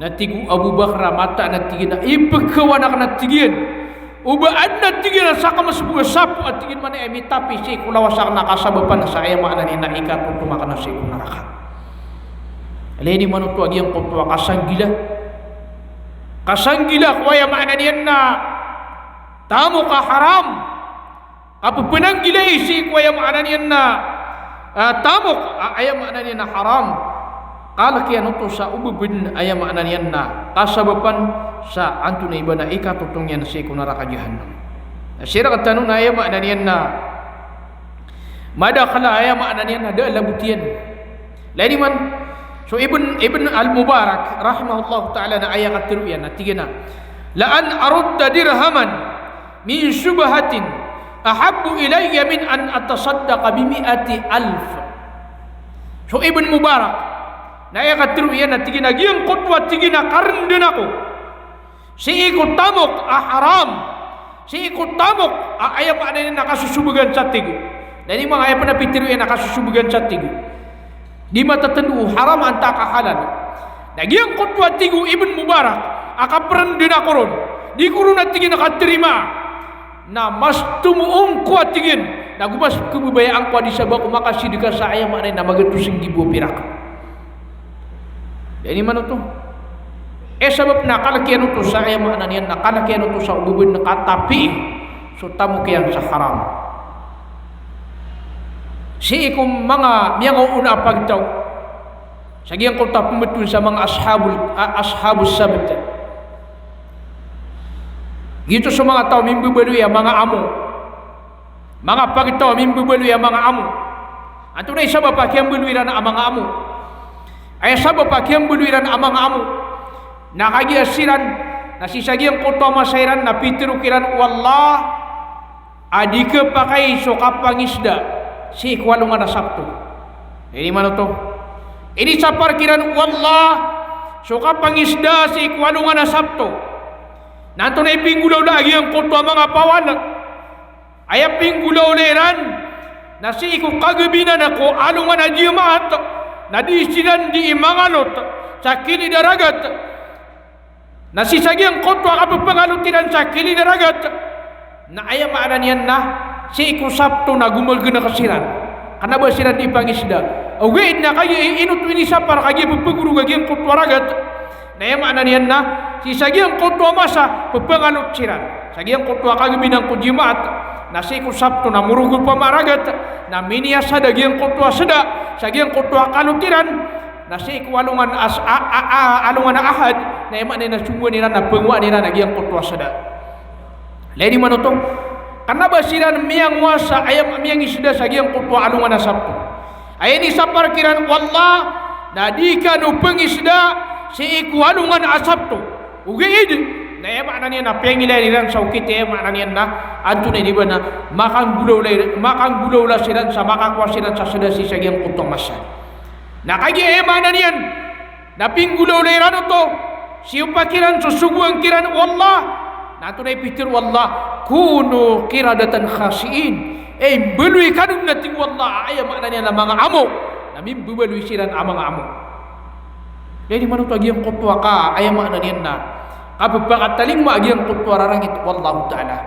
Natigo Abu Bakar mata natigin na ipagkawanak natigin. Ubaan na tigin na saka mas buga sapo at tigin man ay mitapi si kulawasak nakasabapan sa ayam mana niya na ikato tumakan na si kunaraka. Alini man ito agyang kutwa kasanggila. Kasanggila kuya mana niya na tamo ka haram. Kapupunang gila isi kuya mana niya na tamo ayam mana niya na haram. Kala kaya nuto sa ububin ayam mana niya na kasabapan sa anto na iba na ikatutong yan si kunaraka jahannam. Sira katanong na ayam mana niya na madakala ayam mana niya na da labutian. Lani man so Ibn al-Mubarak rahimahullah ta'ala na ayat katiruyan na tigina la an arudda dirhaman min syubhatin ahabbu ilayya min an atasaddaqa bi 100,000. So Ibn Mubarak na ayat katiruyan na tigina giyang kutwa tigina karnden ako si ikut tamok haram si ikut tamok ayat pa na nakasusubugan sa tigo dahil mga ayat pa na pitiruyan nakasusubugan sa tigo di mata tendu haram anta ka halal. Nagyang kutwa tigu Ibn Mubarak akapran din ako ron. Di ko ron natigin nakaterima na mas tumuong kuat tigin. Nagumas kebubayaan ko di sabak makasih di sa ayam mana na magatusing gibo pirak. Jadi mana tu? Sebab nakalakian tu sa ayam mana niyan nakalakian tu sa ububin nakatapi so tamu kian sa haram. Si ikum mga miyang una pagtaw sa giyang kota pumetul sa mga ashabus sabt gitu sa mga tao mimbubaluya mga amo mga pagtaw mimbubaluya mga amo anto na isa ba pa kiyang buluiran ang mga amo ay isa ba pa kiyang buluiran ang mga amo nakagiasiran na si sa giyang kota masairan na pitirukiran wallah adika pakai so kapangisda si ikwalungan na sabto. Ini mana to? Ini sa parkiran wallah So kapangisda si ikwalungan na Sabto. Nanto na ipinggulaw lagi ang kutwa mga pawala. Ay pinggulaw leran na si iku kagabi na nako alungan na Jumaat na di sinan di imangalot sa kili daragat. Na si sagyang kutwa kapagpangalotinan sa kili daragat. Na ayam maanan yan na si iku Sabto na gumalga na kasiran. Kanaba sinan di pangisda. Await na kayo inut inisa para kayo pagpaguru kagyang kutwa ragat. Na ayam maanan yan na si sagyang kutwa masa pagpangalotiran. Sagyang kutwa kagabi ng kujimaat. Na si iku Sabto na murugul pamaragat. Na miniyasa dagyang kutwa sada. Sagyang kutwa kalutiran. Na si iku alungan na ahad. Na ayam maanan na sungguh nila na pengwa nila nagyang kutwa sada. Lady manuto, kanaba siran miyang wasa ayam miyang isda sagyang kutwa alungan na Sabto. Ay ni sa parkiran wallah na di ka no pengisda si iku alungan na Sabto. Ugaid na ayam anan niya na pengilay nilan sa ukit ayam anan niya na anto na di ba na makang gulaw la siran sa makakwa siran sa sada si sagyang kutwa masa. Na kagi ayam anan niyan na pinggulaw layran to si upakiran susuguang kiran wallah. Nato na ipitir wallah kuno kiradatan khasiin. Beluy kanun nating wallah ayam makna niya na mga amo. Namin beluy siran amang amo. Jadi manut agi ang kutwa ka ayam makna niya na kapagpakataling mo agi ang kutwa rarang ito wallahu ta'ala.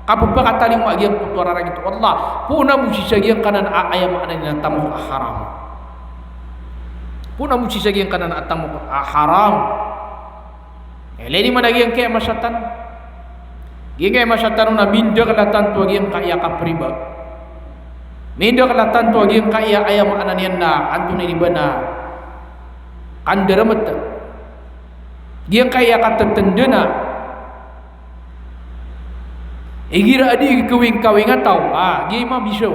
Kapagpakataling mo agi ang kutwa rarang ito wallah. Puna mo sisagi ang kanan ayam makna niya na tamok haram. Puna mo sisagi ang kanan tamok haram. Lady man agi ang kaya masatan. Gingay masyatano na minda kalatan tu aging kaya kapriba. Minda kalatan tu aging kaya ayam ananian na anto ni ba na kandaramat. Giyang kaya katatanda na. Igira adi kawing-kawing ataw. Giyang mabisaw.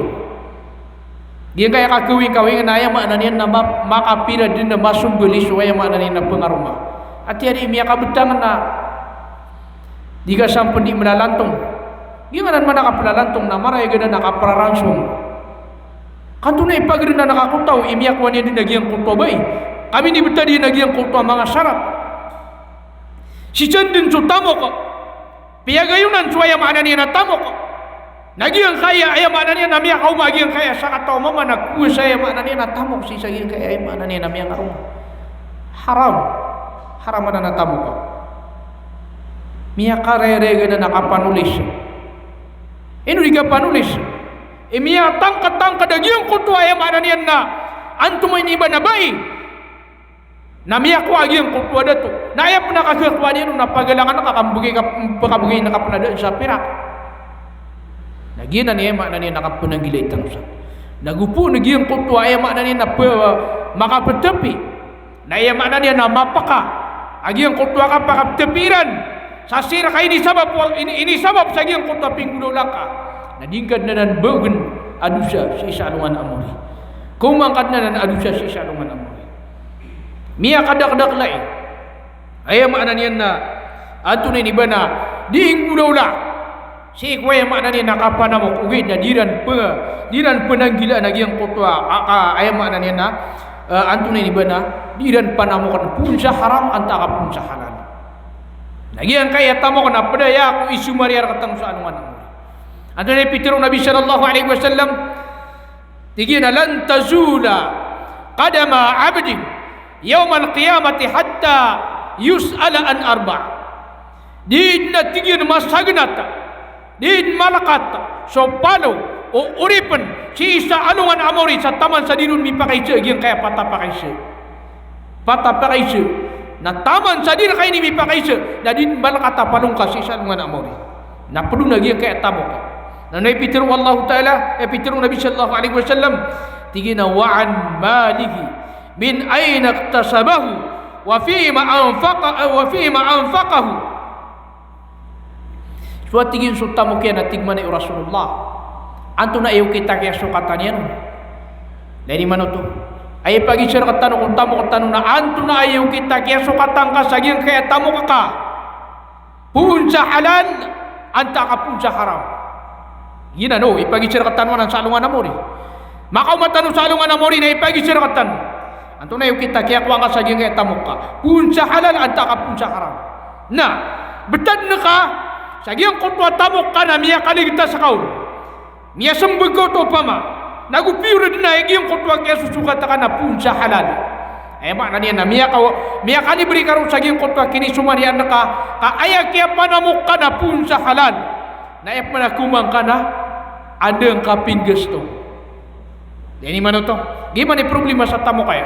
Giyang kaya kakawing-kawing na ayam ananian na makapira din na masumbulis o ayam ananian na pengaruma. At yan imiya kabutangan na di ka sampun di melalantong. Gimana man nakapalalantong na maray gana nakapraransong. Kanto na ipagrin na nakakutaw, imiyakwan niya din nagyang kulto ba eh. Kami ni bita din nagyang kulto mga sarap. Si Chan din so tamok. Piyagayunan so ayam anan niya na tamok. Nagyang kaya ayam anan niya na miyakaw magyang kaya sa kataw mama nagkuha sa ayam anan niya na tamok. Si saging kaya ayam anan niya na miyakaw. Haram. Haram na natamok ko. Miya karerega na nakapanulis. Ino di ka panulis. Miya tangka dagyang kutwa ayam anan niyan na anto mo iniba na bay. Na miya ko agyang kutwa dato. Na ayam na kakakwa niya nung napagalangan na pakabugay na kapunadaan sa pirak. Nagyan na niya ayam anan niya nakapunang gilay tangusan. Nagupo nagyang kutwa ayam anan niya na makapatapi. Na ayam anan niya na mapaka. Agyang kutwa ka pakaptapiran. Sa sira ka ini sabab sa giyang kutwa pinggulo lang ka. Nadingkad na nan bogen adusya si isalungan amori. Kumangkad na nan adusya si isalungan amori. Miya kadak-dak lai. Ayam anan yan na ato na iniba na diinggulo lang. Si ikwaya maanan yan nakapanamok ugid na diran penanggila na giyang kutwa. Ayam anan yan na ato na iniba na diran panamokan pun sa haram antaka pun sa halal. Lagi ang kaya tamo ko na padaya ko isumariar katang sa anuman ang. Ano na ipitirong Nabi sallallahu alaihi wasallam tigin na lan tazula qadama abdin yawm al-qiyamati hatta yus'ala an arba'. Din na tigin masagnat din malakat so palo o uripan si isa alungan amori sa taman sa dirun mi pakaysa gyang kaya patapakaysa na taman sa dir kay ni mi pakaysa na din malakata palong kasi sa alungan amori na perlu lagi kaya tamo ka na naipitiro Allah Ta'ala ipitiro Nabi sallallahu alaihi wasallam tigina wa'an malihi min ayna iktasabahu wa fima anfaqahu suat tigin sutamu kaya natigman ni Rasulullah anto na iyo kita kaya sukatan yan dari mana tu ay pagi sir katano kung tamo katano na anto na iyo kita kaya sukatan ka saging kaya tamo ka pun sa halal anta ka pun sa haram yun ipagi sir katano ng salungan na mori makaw matano salungan na mori na ipagi sir katano Anto na yung kita kaya kuha ka sa giyang kaya tamok ka. Punsa halal, anta ka punsa haram. Na, betad na ka, sa giyang kutwa tamok ka na miya kaligtas sa kaun. Miya sambag ko to pa ma. Nagupiro din na yung kutwa kaya susukat ka na punsa halal. Makna niya na miya ka libri ka rin sa giyang kutwa kini sumarian na ka kaaya kaya panamok ka na punsa halal. Naep na kumang ka na adang kapin gusto. Dini man to. Gimana problema sa tamok kaya?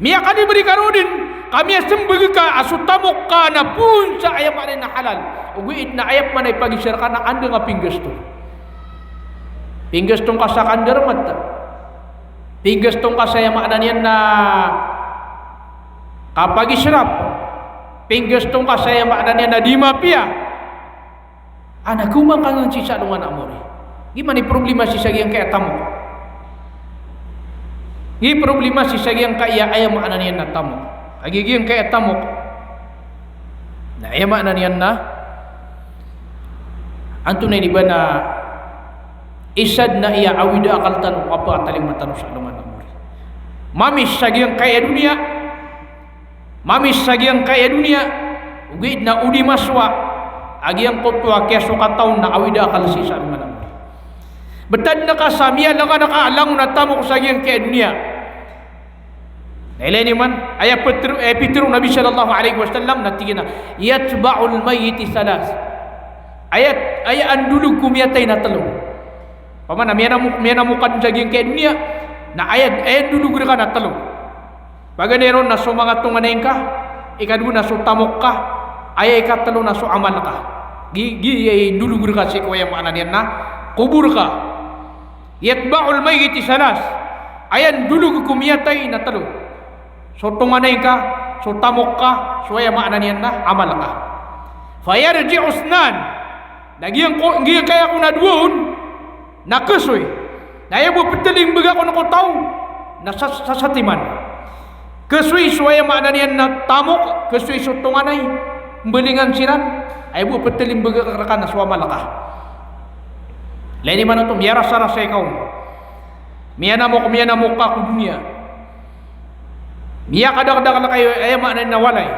Miya ka libri ka rin kami sembag ka asu tamok ka na punsa ayam na halal. Uguit na ayap man ay pagisir ka na adang kapin gusto. Pinggastong ka sa kandarmat ta. Pinggastong ka sa makna niyan na kapag israp. Pinggastong ka sa makna niyan na di mapia. Anak kumang ka ng sisa nung anak mo rin. Gimana problema si sagiyang kaya tamok? Gi problema si sagiyang kaya ayam makna niyan na tamok. Agigiyang kaya tamok. Na ayam makna niyan na anto na di ba na isad na iya awida akal tanong apa ataling matanong sa luman amor. Mamis sagyang kaya dunia. Mamis sagyang kaya dunia. Ugid na udi maswa. Agyang kutwa kaya sukataw na awida akal si sa luman amor. Betad na kasamiya lang ka nakaalang na tamo ko sagyang kaya dunia. Nailay man ayat Petru Nabi sallallahu alaihi wasallam natigina yatba'ul mayyiti salas. Ayat andulug kumiyatay na talong. Pamana miya na mukad saging kaya dunia na ayat dulu gura ka na talo. Baganeron na so mga tunganin ka, ikadu na so tamok ka, ay ikatalo na so amal ka. Gi dulu gura ka si kuya mana niyan na kubur ka. Yatba'ul mayyiti salas. Ayan dulu kumiyatay na talo. So tunganin ka, so tamok ka, so ay mana niyan na amal ka. Fayarji usnan. Nagyang kaya ko na duon nakasoy naya bo petaling baga ko nako tao nasasatiman kesoy suaya makna niyan na tamok kesoy sutunganay belingan siran ay bo petaling baga ka na suama laka lain man to miara sara sa ikaw miya na mo ka ku dunia miya kadak-dak na kayo ay makna na walay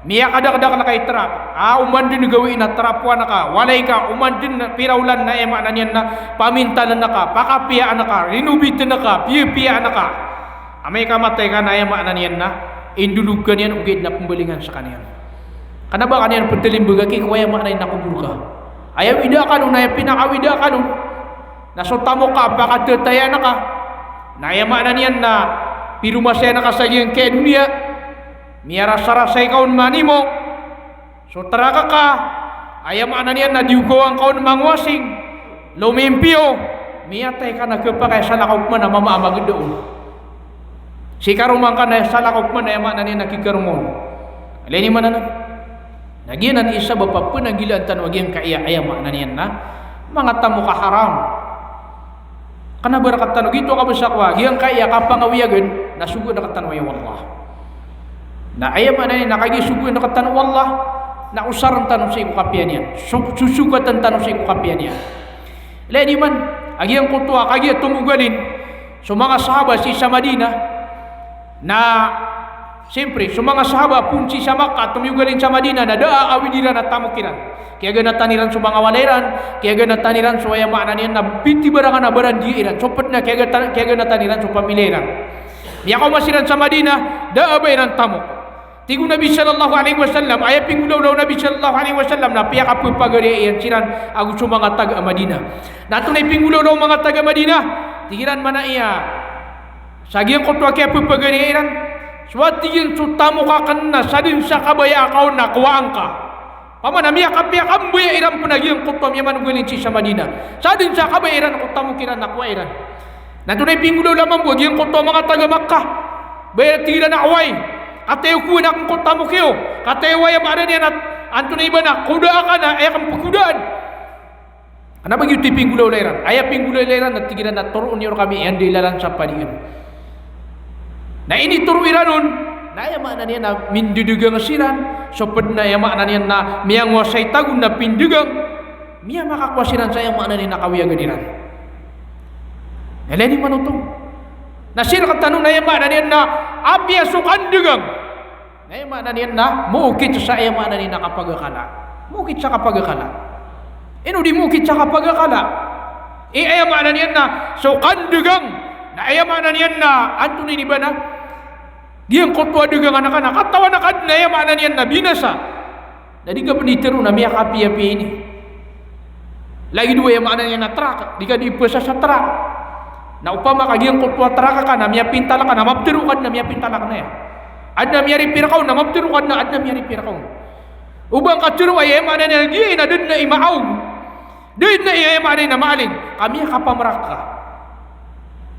miya kadak-dak na kay trap uman din gawin na trapuan na ka walay ka uman din piraulan na ema na niyan na pamintalan na ka pakapiyaan na ka rinubitin na ka piyapiyaan na ka amay kamatay ka na ema na niyan na indulug ka niyan ugid na pembelingan sa kaniyan kana ba kaniyan pagtalim bagaki kuya ema na nakubur ka ayaw ida ka nun na pinakawida ka nun nasutamo ka pakatataya na ka na ema na niyan na pirumasya na ka sa iyong kaya dunia miara sarasay kaun manimo so teraka ka ayam ananian na diugo ang kaun mangwasing lumimpio miyatay ka nagkapakay sa lakaw man na mamaamagod doon si karumang ka na sa lakaw man na ayam ananian nakikarumon alini man na nagyanan isa ba pa po nagilan tanwagyan kaya ayam ananian na mga tamo ka haram kana barakat tanong ito ka ba sa kwa hiyang kaya kapangawiyagan nasugod na katanway wallah na ayam na ni nakagisugo na katan wallah na usaran tanong sa ikapian niya susugatan tanong sa ikapian niya leni man agyang kutwa kagya tumugalin so mga sahaba si sa Madina na siyempre so mga sahaba punci sa Makkah tumugalin sa Madina na daa awidira na tamukiran kaya ganataniran so mga waleran kaya ganataniran so ayam na niya na biti barangan na barandiiran so pat na kaya ganataniran so pamiliran niya ko masiran sa Madina daa bayiran tamok Tigo Nabi sallallahu alaihi wasallam ayat pinggulaw Nabi sallallahu alaihi wasallam na piyak apa pagarian siran aku cuma mga taga Madina. Natunay pinggulaw mga taga Madina. Tigiran mana iya. Sagian ko to kaya pagarian. Suwatigin sutamo ka kanna sadin sa kabaya akaw na kuwaan ka. Pamana miya kapiyak ambuya iran penagian ko to yaman gulinci sa Madina. Sadin sa kabaya iran ko tamo kiran na kuwa iran. Natunay pinggulaw lamang bugian ko to mga taga Makkah. Bayar tigiran na away. Katayo ko na kung kota mo kayo. Katayo ay ang niya na anto na iba na kuda ka na ay kang pagkudaan. Ano bang yung tiping gulaw layran? Ay ping gulaw layran at tigilan na turuan niyo kami ang dilalan sa paniyon. Na ini turuiran nun na yaman na niya na mindudugang siran sopad na yaman na niya na miyang wasay tagun na pindugang miya makakwasiran sa yaman na niya na kawiyagan iran. Eleni man ito. Nasir katanu na yama na niyan na apya sukan dugang. Na yama na niyan na mukit sa yama na niyan na kapagakala. Mukit sa kapagakala. Ino di mukit sa kapagakala. Ayama na niyan na sukan dugang. Na ayama na niyan na anto ni ba na giyang kotwa dugang anak katawa na kad na ayama na niyan na binasa. Jadi ka penitero na miya kapi-api ini. Lagi dua yang mana yang natrak, jika dipesa satrak. Na upama kagiyang kutwa traka ka na miya pintala ka na mabtirukan na miya pintala ka na ya. Adna miya ripirakaw na mabtirukan na adna miya ripirakaw. Ubang katiru ay mana niya giya na dun na imaaw. Dun na iya mana na maalin. Kami kapamrak ka.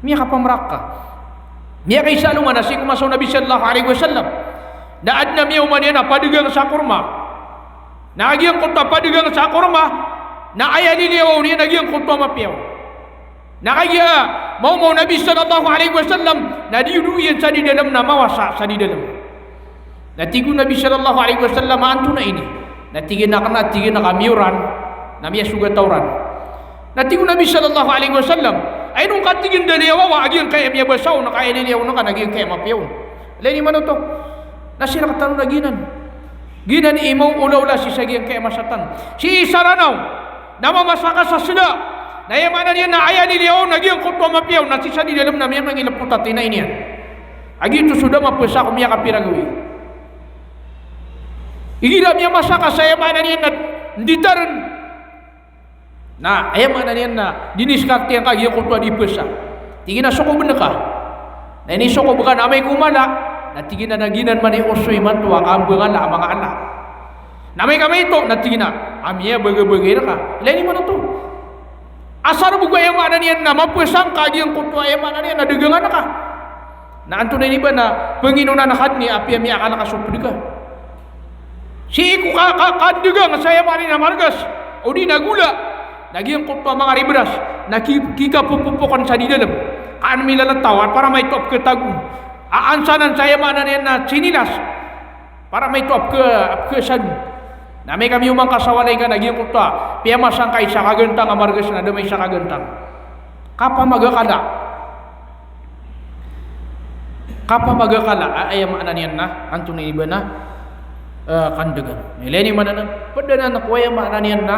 Miya kapamrak ka. Miya kay salungan na si kumasaw Nabi sallallahu alaihi wasallam. Na adna miya umaniya na padigang sa kurma. Na agiyang kutwa padigang sa kurma. Na ayah niliyaw niya nagyang kutwa mapiyaw. Na kaya mau Nabi sallallahu alaihi wasallam na diuduyan sa di dalam na mawasa sa di dalam. Na tigo Nabi sallallahu alaihi wasallam anto na ini. Na tigin na kamiuran na miya sugatawran. Na tigo Nabi sallallahu alaihi wasallam ay nung katigin daliyaw agiyang kaya miya basaw na kaya niliyaw na ka nagyang kaya mapiyaw. Leni man ito. Nasira katano na ginan. Ginan imaw ulaw la si sagiyang kaya masatan. Si Saranaw namamasaka sa sila. Nayamanan niya na ayah niliyaw, nagyang kutwa mapiyaw, nasisa di dalam namin ng ilaputat na iniyan. Agi ito sudah mapesa ko miya kapiragawi. Igila miya masaka sa ayamanan niya na ditaran. Na ayamanan niya na diniskarte ang kagiyang kutwa di pesa. Tingin na soko bener ka. Na ini soko bukan amay kumala. Na tingin na naginan man usoy man tuwa kaambangan la mga anak. Namay kami ito, natingin na, amiya baga-baga ka. Ilani mo na ito. Asar buga yung mana niyan na mapwesang kagiyang kutwa yung mana niyan na dagangan na ka. Na anto na iba na Panginoon na nakad ni api amiya ka nakasupod ka. Si iku kandagang sa yung mana na margas. O di nagula. Nagiyang kutwa mga ribras. Nakikapupupukan sa di dalam. Kaan milalatawa para may top ke tagu. Aansanan sa yung mana niyan na sinilas. Para may top ke sadu. Na may kami umang kasawalay ka nagyang kutwa. Piya masang kay sa kagantang amargas na damay sa kagantang. Kapa magakala. Kapa magakala. Ayam anan yan na. Anto na iba na. Kandagan. Nileni mananan. Padanan ako ayam anan yan na.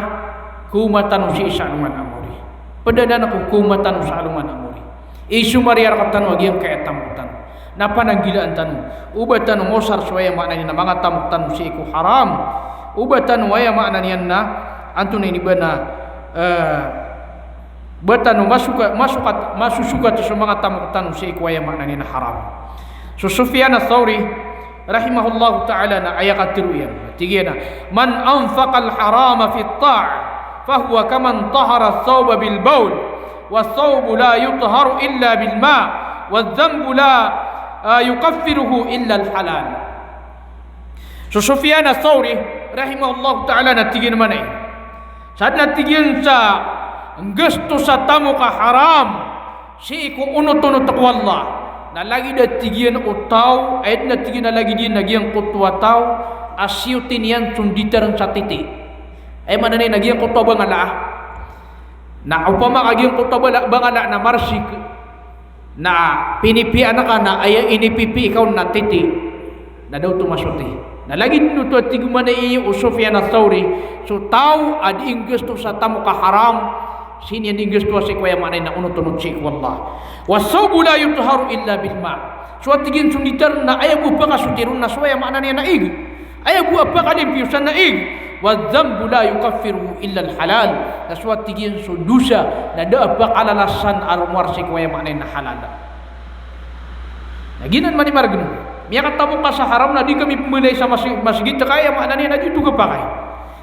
Kumatan si isa aluman amori. Padanan ako kumatan sa aluman amori. Isu mariar katano agyang kaetamutan. Napananggilaan tanu. Ubatan ngosar suwaya manan na mga tamutan si iku haram. Ubatan waya makna niyan na antun ini bana batan masusukat sa mga tamutan si ikwaya makna niyan haram. So Sufyan ats-Tsauri rahimahullahu ta'ala na ayakatiru yan. Tigena man anfaqa al-harama fi at-ta'a fahuwa kaman tahara ath-thawba bil bawl was-thawbu la yutharu illa bil ma' wadh-dhanbu la yukaffiruhu illa al-halal. So Sufyan ats-Tsauri rahimahullah ta'ala natigin man ay saat natigin sa gusto sa tamu ka haram si iku unut-unut takwallah na lagi natigin utaw ay natigin na lagi din nagyang kutwa taw asyutin yan sunditan sa titi ay mananay nagyang kutwa bangala na upama nagyang kutwa bangala na marsik na pinipian ka na ay inipipi ikaw na titi na daw tumasuti. Na lagi nuto tiguman na iyo Sufyan ats-Tsauri so tao adi gusto sa tamu ka haram sini adi gusto si kuya manay na unut-unut si wallah wasawbu la yutharu illa bil ma so tigin sunditar na ayabu pa ka sutirun na suya mana niya na ig ayabu pa ka din piusan na ig wadzambu la yukaffiru illa al halal na so tigin sudusa na da pa kalalasan almar si kuya manay na halal naginan man ni margun miya katamo ka sa haram na di kami pumunay sa masjid kaya makna niya na dito ka pakay.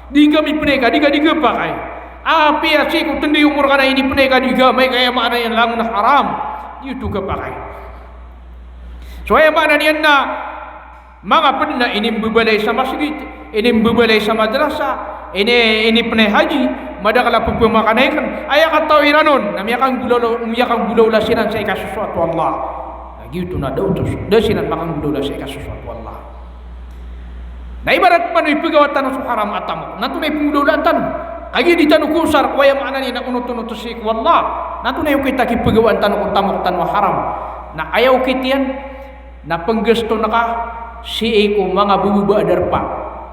Di kami punay ka, di ka pakay. Api asi kung tendi umur ka na ini punay ka di gamay kaya makna yan lang na haram. Dito ka pakay. So ay makna niyan na mga puna inimbubalay sa masjid, inimbubalay sa madrasa, ini punay haji, madakala pupumakanaykan, ay katawiranon na miya kang gulaw lasinan sa ikasusuat Allah. Gitu na daw tos dasinan makang gudola sa ikasusuat wallah na ibarat panoy pagawatan sa haram atamo natunay pagudolatan kagi di tanu kusar kuya maana ni na unut-unut si wallah natunay kita ki pagawatan ko tamok tan haram na ayaw kitian na penggesto naka si ko mga bububa adarpa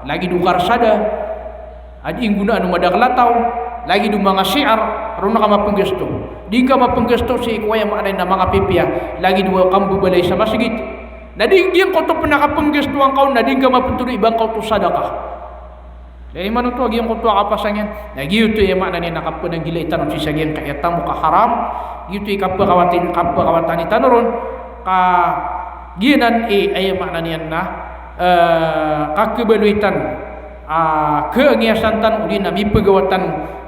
lagi dukar sada ad ingguna anu madaglataw lagi du mga syiar ron naka mapenggesto di ka mapenggesto si ko yang makna na mga pipia lagi dua kambu balay sa masjid na di diyan ko to penakapenggesto ang kaun na di ka mapuntuloy ibang kau to sadakah dari mana tu agi yang kutu kapasangyan na gitu ya makna ni nakapun ang gilaitan si sagian ka etam ka haram gitu ikap kawatan itanuron ka ginan ay makna niyan na kakebeluitan keangiasan tan uli na mipegawatan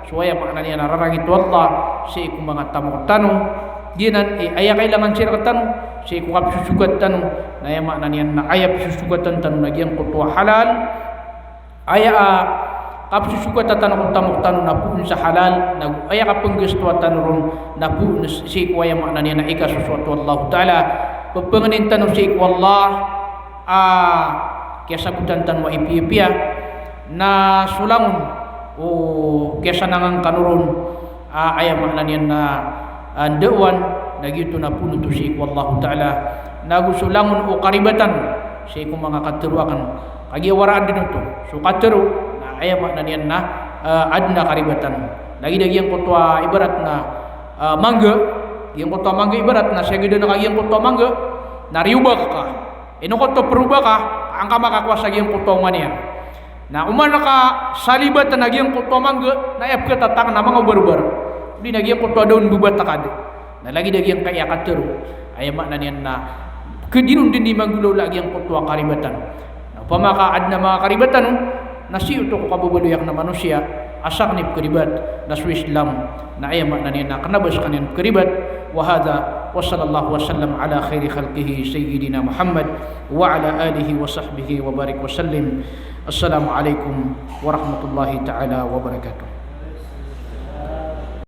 suaya makna niyan nararang itu Allah si iku mga tamu tanu ginan ay kailangan sira tanu si iku kapsusugat tanu na ya makna niyan na ayap susugatan tanu na giyang kutu halal aya kapsu suka tatan utam napu sa halal na aya ka penggestuatan ron napu si ko aya makna niya na ika sesuatu Allah taala pepengenin tanu si ko Allah kaya sabutan tan wa ipia na sulangun kaya sanangang kanurun aya makna niya na dewan na gitu napu nutu si ko Allah taala nagu sulangun karibatan si ko mga katuruakan kagi waraan din ito so katero na aya makna niyan na adna karibatan lagi yang kutwa ibarat na mangga yang kutwa mangga ibarat na sagida na kagi yang kutwa mangga nariubak ka ino kutwa peruba ka ang makakuasa yang kutwa manian na umana ka salibatan na yang kutwa mangga na ayap ka tatang na mga ubar-ubar di na yang kutwa daun bubat takade na lagi yang kaya katero aya makna niyan na kedinun din di manggulo lagi yang kutwa karibatan pamaka adna mga karibatan nasi untuk kabubaluyak na manusia asak ni keribat nasu Islam na ay makna niya na kanabas kanin keribat wa hadha wa sallallahu wasallam ala khairi khalqihi sayyidina Muhammad wa ala alihi wa sahbihi wa barik wa sallim. Assalamu alaikum warahmatullahi taala wabarakatuh.